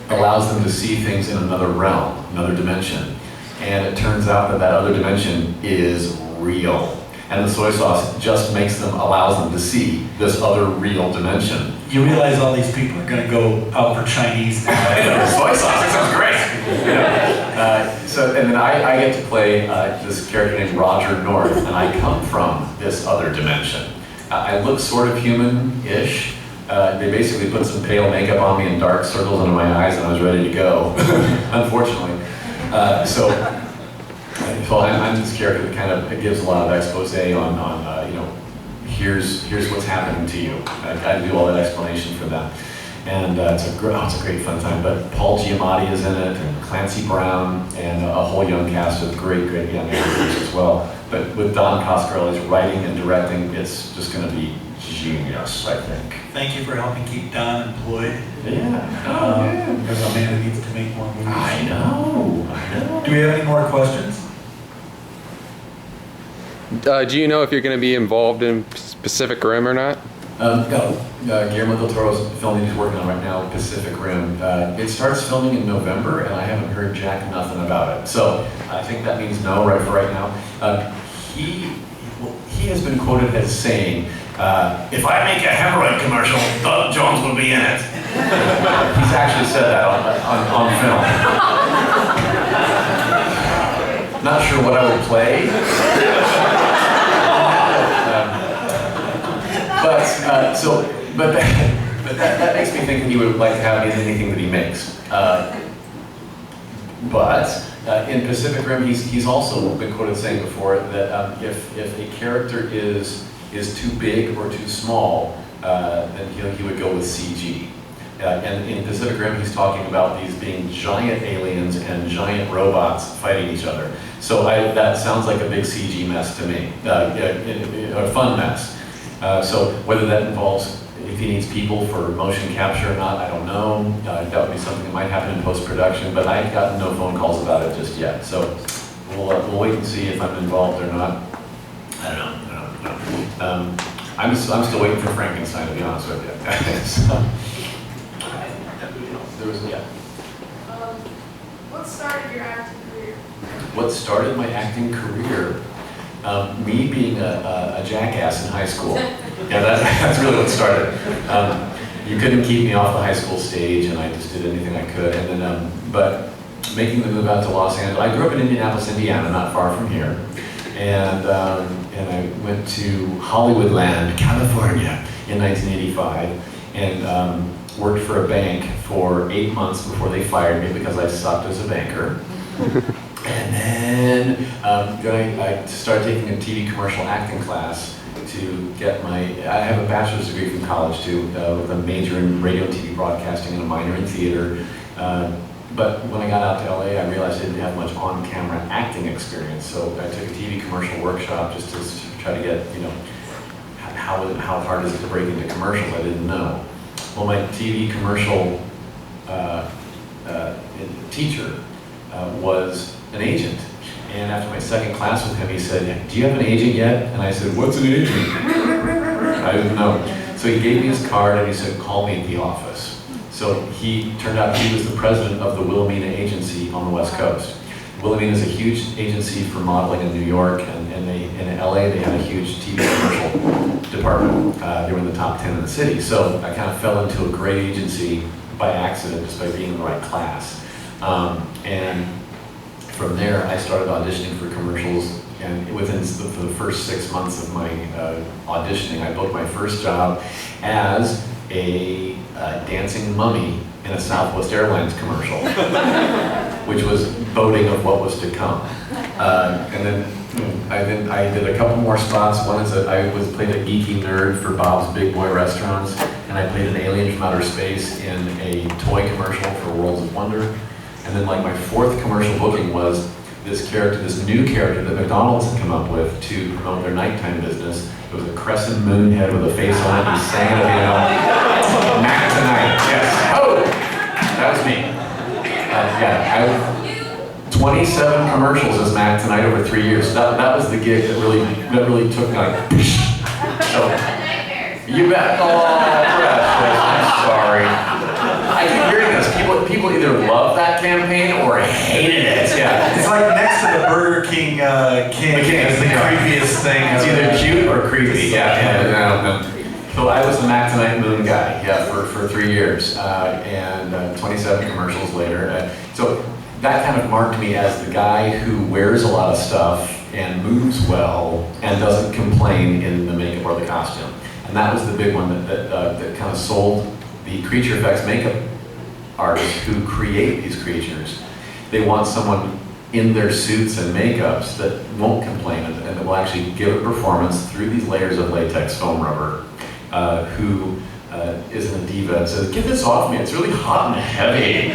allows them to see things in another realm, another dimension. And it turns out that other dimension is real. And the soy sauce just allows them to see this other real dimension. You realize all these people are going to go out for Chinese now. Soy sauce, that sounds great. And then I get to play this character named Roger North, and I come from this other dimension. I look sort of human-ish. They basically put some pale makeup on me and dark circles under my eyes, and I was ready to go, unfortunately. I'm this character that kind of gives a lot of expose on here's what's happening to you. I do all that explanation for them. And it's a great fun time. But Paul Giamatti is in it, and Clancy Brown, and a whole young cast of great young actors as well. But with Don Coscarelli's writing and directing, it's just going to be genius, I think. Thank you for helping keep Don employed. Yeah. As a man who needs to make more movies. I know. Do we have any more questions? Do you know if you're going to be involved in Pacific Rim or not? No, Guillermo del Toro's film that he's working on right now, Pacific Rim. It starts filming in November, and I haven't heard jack nothing about it. So I think that means no right for right now. He has been quoted as saying, "If I make a hemorrhoid commercial, Doug Jones will be in it." He's actually said that on film. Not sure what I would play. But that makes me think that he would like to have me in anything that he makes. In Pacific Rim, he's also been quoted saying before that if a character is too big or too small, then he would go with CG. And in Pacific Rim, he's talking about these being giant aliens and giant robots fighting each other. So that sounds like a big CG mess to me, a fun mess. So whether that involves, if he needs people for motion capture or not, I don't know. That would be something that might happen in post-production, but I've gotten no phone calls about it just yet. So we'll wait and see if I'm involved or not. I don't know. I'm still waiting for Frankenstein, to be honest with you. So, there was, yeah. What started your acting career? What started my acting career? Me being a jackass in high school. Yeah, that's really what started. You couldn't keep me off the high school stage, and I just did anything I could. And then, but making the move out to Los Angeles, I grew up in Indianapolis, Indiana, not far from here, and I went to Hollywoodland, California, in 1985, and worked for a bank for 8 months before they fired me because I sucked as a banker. And then I started taking a TV commercial acting class to get I have a bachelor's degree from college too, with a major in radio and TV broadcasting and a minor in theater. But when I got out to LA, I realized I didn't have much on-camera acting experience, so I took a TV commercial workshop just to try to get, how hard is it to break into commercials? I didn't know. Well, my TV commercial teacher was an agent. And after my second class with him, he said, "Do you have an agent yet?" And I said, "What's an agent?" I didn't know. So he gave me his card and he said, "Call me at the office." So turned out he was the president of the Wilhelmina Agency on the West Coast. Wilhelmina is a huge agency for modeling in New York, and in LA they had a huge TV commercial department. They were in the top 10 in the city. So I kind of fell into a great agency by accident, just by being in the right class. And from there, I started auditioning for commercials, and within the first 6 months of my auditioning, I booked my first job as a dancing mummy in a Southwest Airlines commercial, which was boding of what was to come. And then I did a couple more spots. One is that I played a geeky nerd for Bob's Big Boy Restaurants, and I played an alien from outer space in a toy commercial for Worlds of Wonder. And then my fourth commercial booking was this new character that McDonald's had come up with to promote their nighttime business. It was a crescent moon head with a face on it. He sang it, Mac Tonight. Yes. Oh, that was me. I 27 commercials as Mac Tonight over 3 years. That was the gig that really took me so, you bet. Oh, precious. I'm sorry. I keep hearing this. People either love that campaign or hated it. Yeah. It's like next to the Burger King king is the creepiest thing. It's either cute or creepy. Yeah. So I was the Mac Tonight Moon guy. Yeah, for 3 years, and 27 commercials later. So that kind of marked me as the guy who wears a lot of stuff and moves well and doesn't complain in the makeup or the costume. And that was the big one that kind of sold the creature effects makeup artists who create these creatures. They want someone in their suits and makeups that won't complain and that will actually give a performance through these layers of latex foam rubber, who isn't a diva and says, "Get this off me, it's really hot and heavy."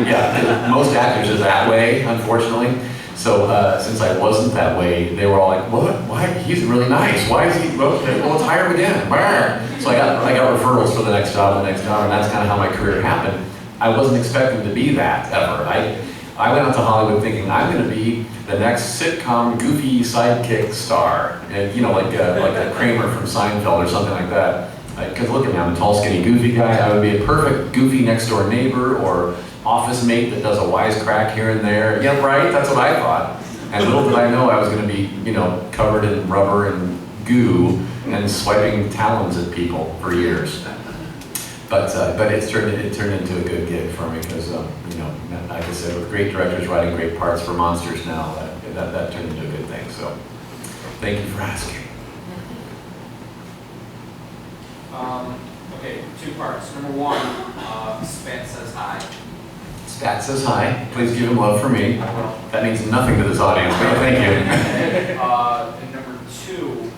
Yeah, most actors are that way, unfortunately. So since I wasn't that way, they were all like, "What? Why? He's really nice. Why is he? Well, let's hire him again." So I got referrals for the next job, and that's kind of how my career happened. I wasn't expecting to be that ever. I went out to Hollywood thinking I'm going to be the next sitcom goofy sidekick star. And, you know, like a Kramer from Seinfeld or something like that. Because look at me, I'm a tall, skinny, goofy guy. I would be a perfect goofy next door neighbor or office mate that does a wisecrack here and there. Yeah, right, that's what I thought. And little did I know I was gonna be, you know, covered in rubber and goo and swiping talons at people for years. But it turned into a good gig for me because, you know, like I said, with great directors writing great parts for monsters now, that turned into a good thing. So, thank you for asking. Okay, two parts. Number one, Spat says hi. Spat says hi. Please give him love for me. That means nothing to this audience, but thank you. And number two,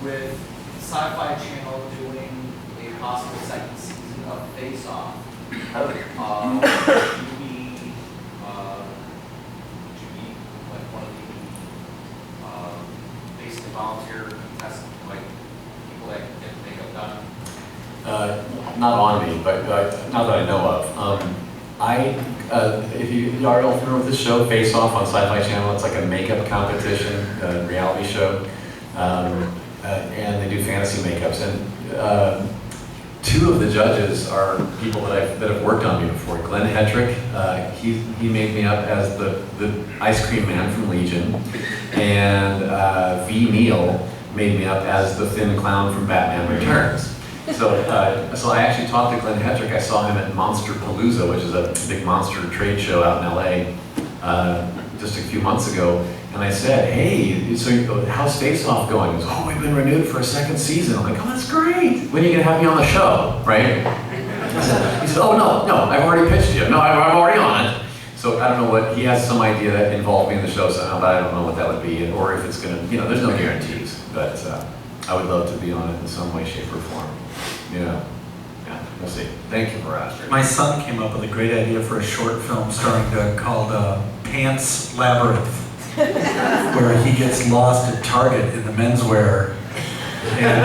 with Sci-Fi Channel doing a possible second season of Face Off, would you be like one of the basically volunteer contestants, like people that get makeup done? Not on me, but not that I know of. If you are all familiar with this show, Face Off on Sci-Fi Channel, it's like a makeup competition, reality show, and they do fantasy makeups. And two of the judges are people that have worked on me before. Glenn Hedrick, he made me up as the ice cream man from Legion, and V. Neal made me up as the thin clown from Batman Returns. So I actually talked to Glenn Hedrick. I saw him at Monster Palooza, which is a big monster trade show out in LA, just a few months ago. And I said, hey, so how's Face Off going? He goes, oh, we've been renewed for a second season. I'm like, oh, that's great. When are you gonna have me on the show, right? He said, oh, no, I've already pitched you. No, I'm already on it. So I don't know what, he has some idea that involved me in the show somehow, but I don't know what that would be, or if it's gonna, you know, there's no guarantees. But I would love to be on it in some way, shape, or form. Yeah, we'll see. Thank you for asking. My son came up with a great idea for a short film starring Doug called Pants Labyrinth, where he gets lost at Target in the menswear. And,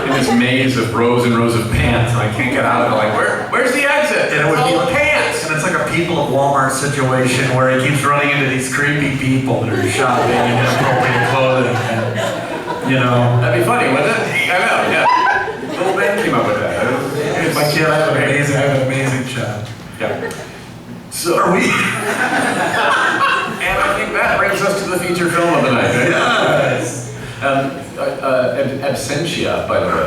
in this maze of rows and rows of pants, and I can't get out of it. Like, where's the exit? And it would be pants. And it's like a people at Walmart situation where he keeps running into these creepy people that are shopping in inappropriate clothing. And, you know. That'd be funny, wouldn't it? I know, yeah. Little Ben came up with that. My kid, I have an amazing child. Yeah. So are we. And I think that brings us to the feature film of the night. Right? Yes. Absentia, by the way.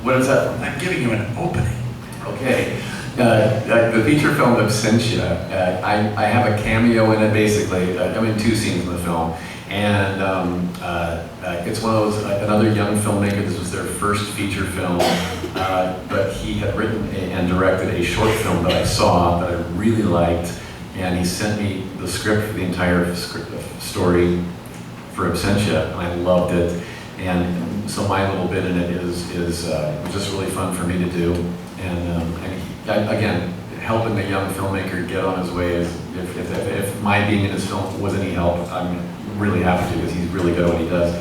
What is that? I'm giving you an opening. Okay. The feature film Absentia, I have a cameo in it basically. I'm in two scenes in the film. And it's one of those, another young filmmaker, this was their first feature film, but he had written and directed a short film that I saw that I really liked, and he sent me the script for the entire story for Absentia, and I loved it. And so my little bit in it is just really fun for me to do. And again, helping a young filmmaker get on his way is, if my being in his film was any help, I'm really happy to, because he's really good at what he does.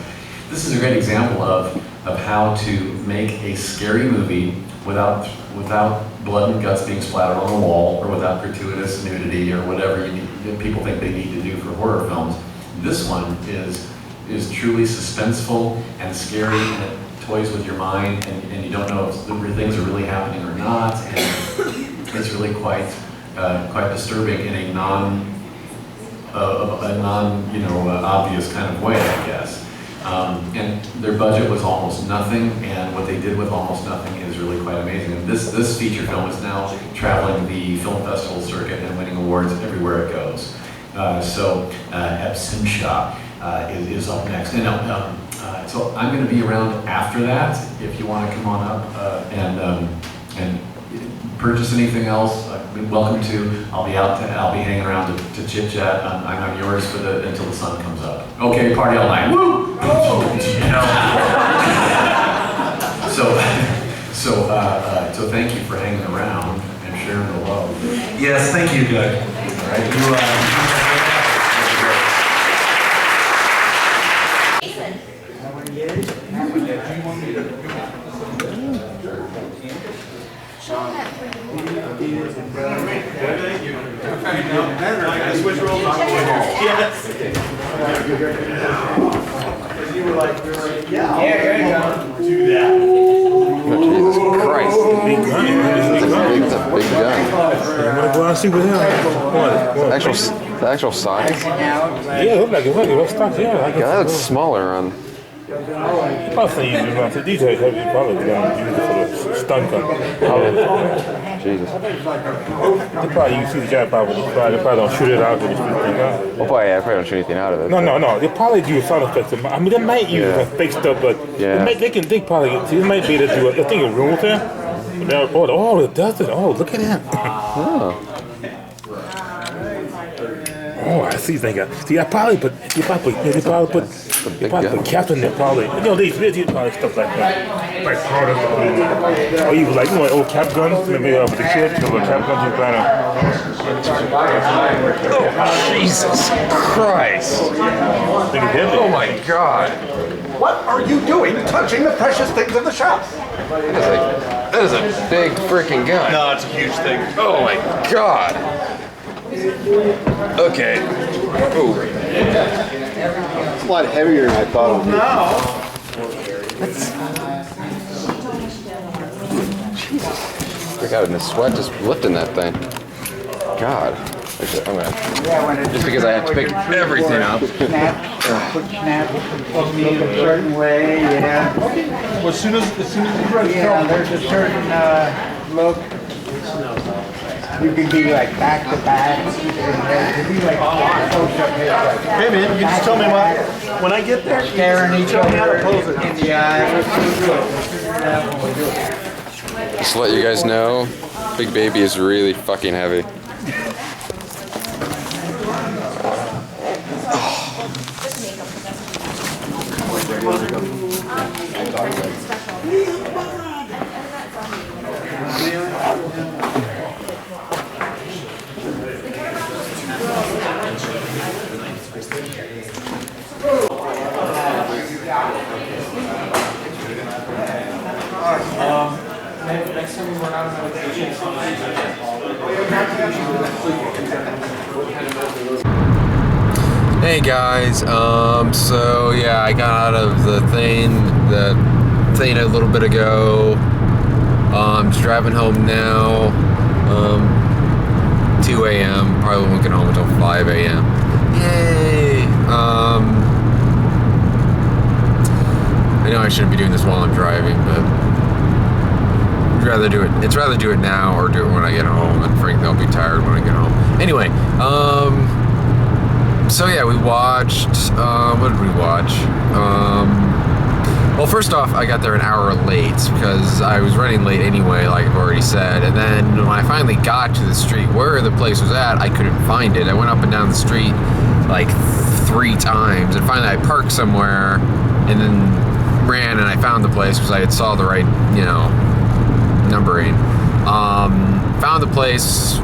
This is a great example of how to make a scary movie without blood and guts being splattered on the wall, or without gratuitous nudity, or whatever people think they need to do for horror films. This one is truly suspenseful and scary, and it toys with your mind, and you don't know if the things are really happening or not, and it's really quite disturbing in a obvious kind of way, I guess. And their budget was almost nothing, and what they did with almost nothing is really quite amazing. And this feature film is now traveling the film festival circuit and winning awards everywhere it goes. So Absentia is up next. And so I'm going to be around after that if you want to come on up and purchase anything else. Welcome to. I'll be hanging around to chit chat. I'm yours until the sun comes up. Okay, party all night. Woo! So thank you for hanging around and sharing the love. Yes, thank you, Doug. All right. Show that, please. Switch roles on. Yes. You were like, yeah, do that. Jesus Christ. Big gun. It's a big gun. I'm gonna go out and see what hell. The actual size? Yeah, it look like it. What's stock? Yeah, I guess. Yeah, that's smaller on. Probably these are heavy. Probably gonna use it for the stun gun. Jesus. They probably, you see the guy probably don't shoot it out when you shoot the thing out. Well, probably, yeah, probably don't shoot anything out of it. No. They probably do sound effects. I mean, they might use fake stuff, but Yeah. they probably might be able to do it. I think it's room with them. Oh, it does it. Oh, look at that. Oh, I see. They probably put caps in there, probably. You know, these probably stuff like that. Like powder. Or even like, old cap guns, maybe with the kids, the little cap guns you kind of. Jesus Christ. Oh my God. What are you doing touching the precious things in the shop? That is a big freaking gun. No, it's a huge thing. Oh my God. Okay. Ooh. It's a lot heavier than I thought it would be. I got in the sweat just lifting that thing. God. Actually, I'm gonna. Just because I have to pick everything up. Put snaps, supposed to look a certain way, yeah. Well, as soon as you ready, Yeah, there's a certain look. You can be like back to back. You can be like close-up here. hey man, you just tell me when I get there, Staring each tell me how to other pose it. in the eye. Just to let you guys know, Big Baby is really fucking heavy. Next time we work out on Hey guys, so yeah, I got out of the thing a little bit ago. Just driving home now. 2 a.m. Probably won't get home until 5 a.m. Yay! I know I shouldn't be doing this while I'm driving, but I'd rather do it. It's rather do it now or do it when I get home, and Frank, they'll be tired when I get home. Anyway, so yeah, we watched, what did we watch? Well, first off, I got there an hour late because I was running late anyway, like I've already said. And then when I finally got to the street where the place was at, I couldn't find it. I went up and down the street like 3 times, and finally I parked somewhere and then ran and I found the place because I had saw the right, numbering. Found the place,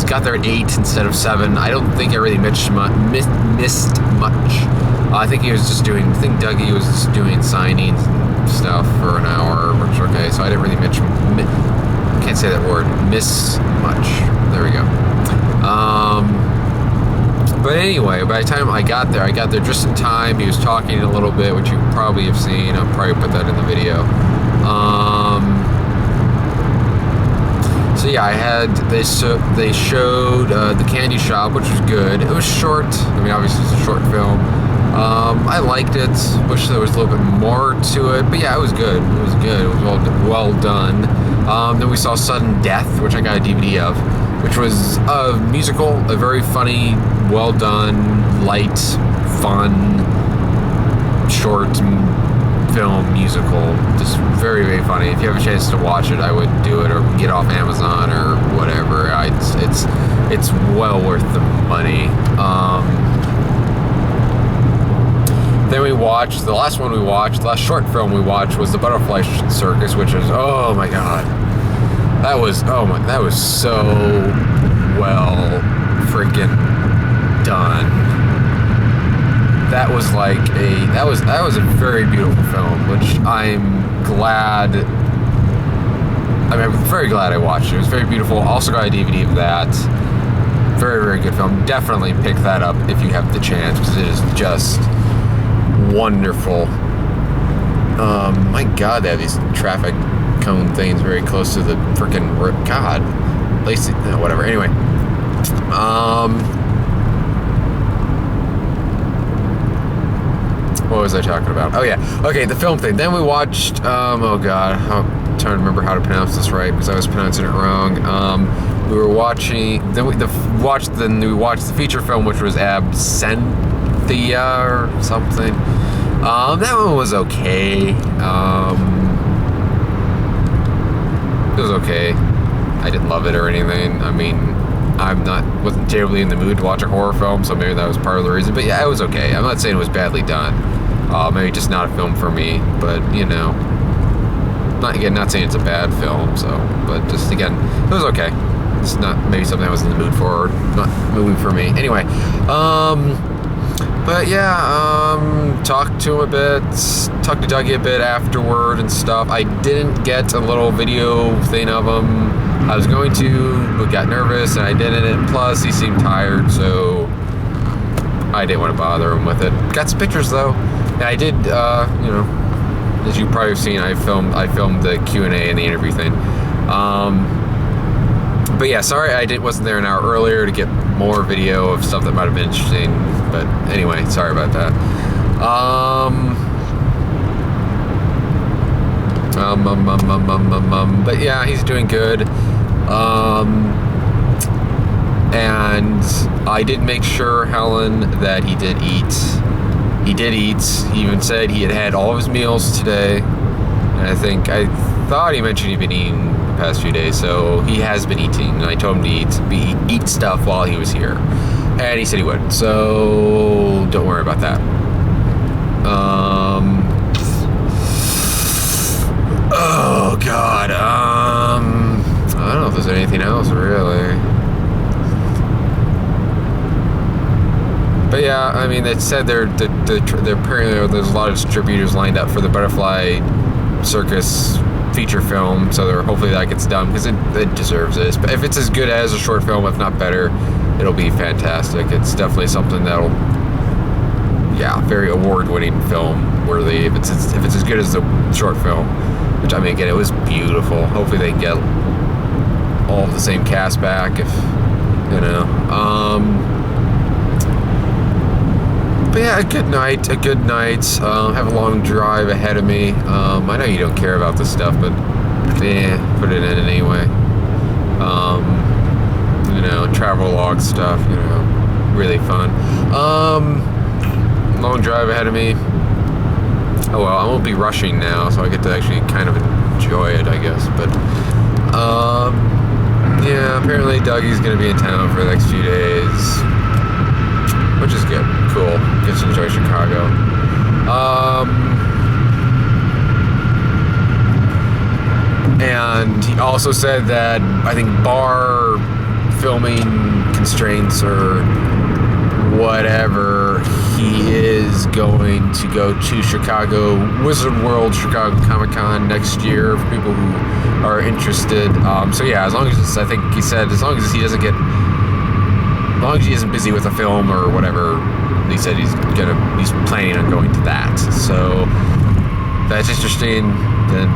got there at 8 instead of 7. I don't think I really missed much. I think Dougie was just doing signings and stuff for an hour, which okay, so I didn't really can't say that word, miss much. There we go. But anyway, by the time I got there just in time. He was talking a little bit, which you probably have seen. I'll probably put that in the video. So yeah, they showed the candy shop, which was good. It was short. I mean, obviously it's a short film. I liked it. Wish there was a little bit more to it, but yeah, it was good. It was good. It was well done. Then we saw Sudden Death, which I got a DVD of, which was a musical, a very funny, well done, light, fun, short film musical. Just very, very funny. If you have a chance to watch it, I would do it, or get off Amazon or whatever. It's well worth the money. Then we watched, the last short film we watched was The Butterfly Circus, which is, oh my god. That was so well freaking done. That was a very beautiful film, which I'm very glad I watched it. It was very beautiful. Also got a DVD of that. Very, very good film. Definitely pick that up if you have the chance, because it is just wonderful. My God, they have these traffic cone things very close to the freaking God. At least, no, whatever. Anyway, what was I talking about? Oh yeah, okay, the film thing. Then we watched. Oh God, I'm trying to remember how to pronounce this right because I was pronouncing it wrong. We were watching. Then we watched the feature film, which was Absentia or something. That one was okay. It was okay. I didn't love it or anything. I mean, wasn't terribly in the mood to watch a horror film, so maybe that was part of the reason. But yeah, it was okay. I'm not saying it was badly done. Maybe just not a film for me. But you know, not saying it's a bad film. So, but just again, it was okay. It's not maybe something I was in the mood for, or not movie for me. Anyway, but yeah, talked to him a bit, talked to Dougie a bit afterward and stuff. I didn't get a little video thing of him. I was going to, but got nervous and I didn't. And plus, he seemed tired, so I didn't want to bother him with it. Got some pictures though. And I did, you know, as you probably have seen, I filmed the Q&A and the interview thing. But yeah, sorry I wasn't there an hour earlier to get more video of stuff that might have been interesting. But anyway, sorry about that. But yeah, he's doing good. And I did make sure, Helen, that he did eat. He did eat. He even said he had had all of his meals today. And I thought he mentioned he'd been eating the past few days, so he has been eating. And I told him to eat stuff while he was here. And he said he would, so don't worry about that. Oh God. I don't know if there's anything else really. But yeah, I mean, they said they're apparently there's a lot of distributors lined up for the Butterfly Circus feature film, so hopefully that gets done because it deserves it. But if it's as good as a short film, if not better, it'll be fantastic. It's definitely something that'll, yeah, very award-winning film worthy. If it's as good as the short film, which I mean, again, it was beautiful. Hopefully they can get all of the same cast back, if you know. But yeah, a good night. Have a long drive ahead of me. I know you don't care about this stuff, but put it in anyway. You know, travel log stuff, you know, really fun. Long drive ahead of me. Oh well, I won't be rushing now, so I get to actually kind of enjoy it, I guess. But, yeah, apparently Dougie's gonna be in town for the next few days, which is good. Cool. Get to enjoy Chicago. And he also said that I think bar filming constraints or whatever, he is going to go to Chicago Wizard World, Chicago Comic-Con next year for people who are interested. So yeah, as long as I think he said, as long as he doesn't get, as long as he isn't busy with a film or whatever, he said he's planning on going to that. So if that's interesting, then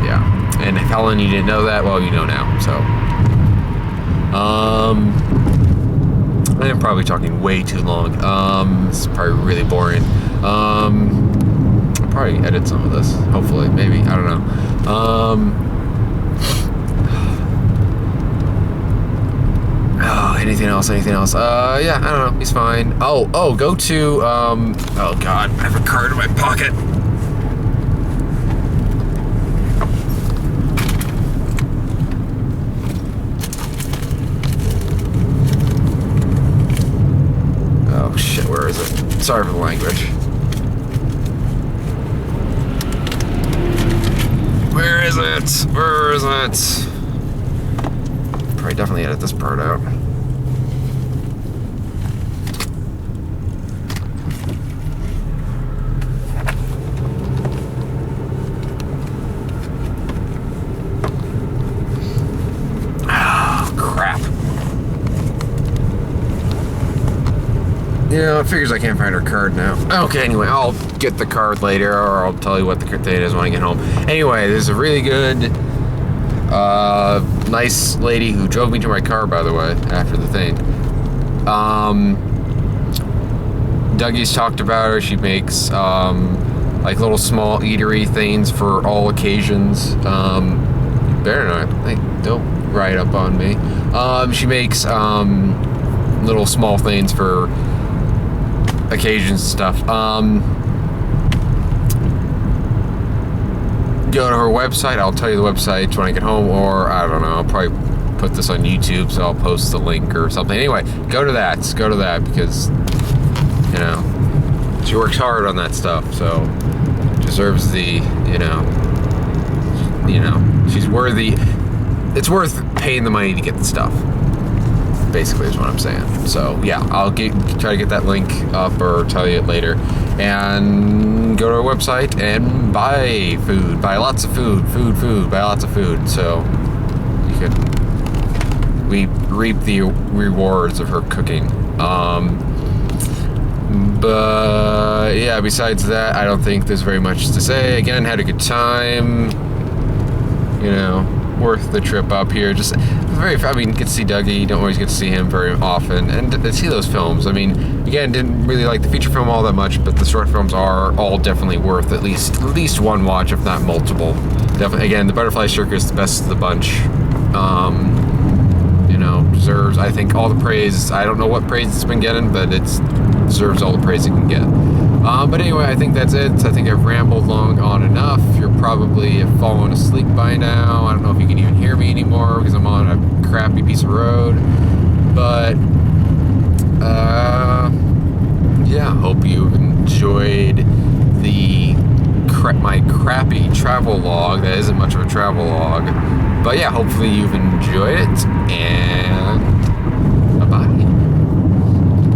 yeah. And if Helen, you didn't know that, well, you know now. So I'm probably talking way too long. This is probably really boring. I'll probably edit some of this, hopefully, maybe, I don't know. Anything else? Yeah, I don't know, he's fine. Oh, go to, oh God, I have a card in my pocket. Oh shit, where is it? Sorry for the language. Where is it? Probably definitely edit this part out. Yeah, it figures I can't find her card now. Okay, anyway, I'll get the card later, or I'll tell you what the date is when I get home. Anyway, there's a really good, nice lady who drove me to my car, by the way, after the thing. Dougie's talked about her. She makes, like little small eatery things for all occasions. You better not, like, don't ride up on me. She makes, little small things for occasions and stuff. Go to her website. I'll tell you the website when I get home, or I don't know, I'll probably put this on YouTube, so I'll post the link or something. Anyway, go to that because, you know, she works hard on that stuff, so deserves the, you know, she's worthy. It's worth paying the money to get the stuff, basically, is what I'm saying. So yeah, I'll try to get that link up or tell you it later, and go to our website and buy food, buy lots of food, buy lots of food, so you can reap the rewards of her cooking. But yeah, besides that, I don't think there's very much to say. Again, had a good time, you know, worth the trip up here. Just get to see Dougie. You don't always get to see him very often, and to see those films. I mean, again, didn't really like the feature film all that much, but the short films are all definitely worth at least one watch, if not multiple. Definitely, again, the Butterfly Circus, the best of the bunch. You know, deserves, I think, all the praise. I don't know what praise it's been getting, but it deserves all the praise it can get. But anyway, I think that's it. I think I've rambled on enough. You're probably fallen asleep by now. I don't know if you can even hear me anymore because I'm on a crappy piece of road. But, yeah, hope you've enjoyed my crappy travel log. That isn't much of a travel log. But yeah, hopefully you've enjoyed it. And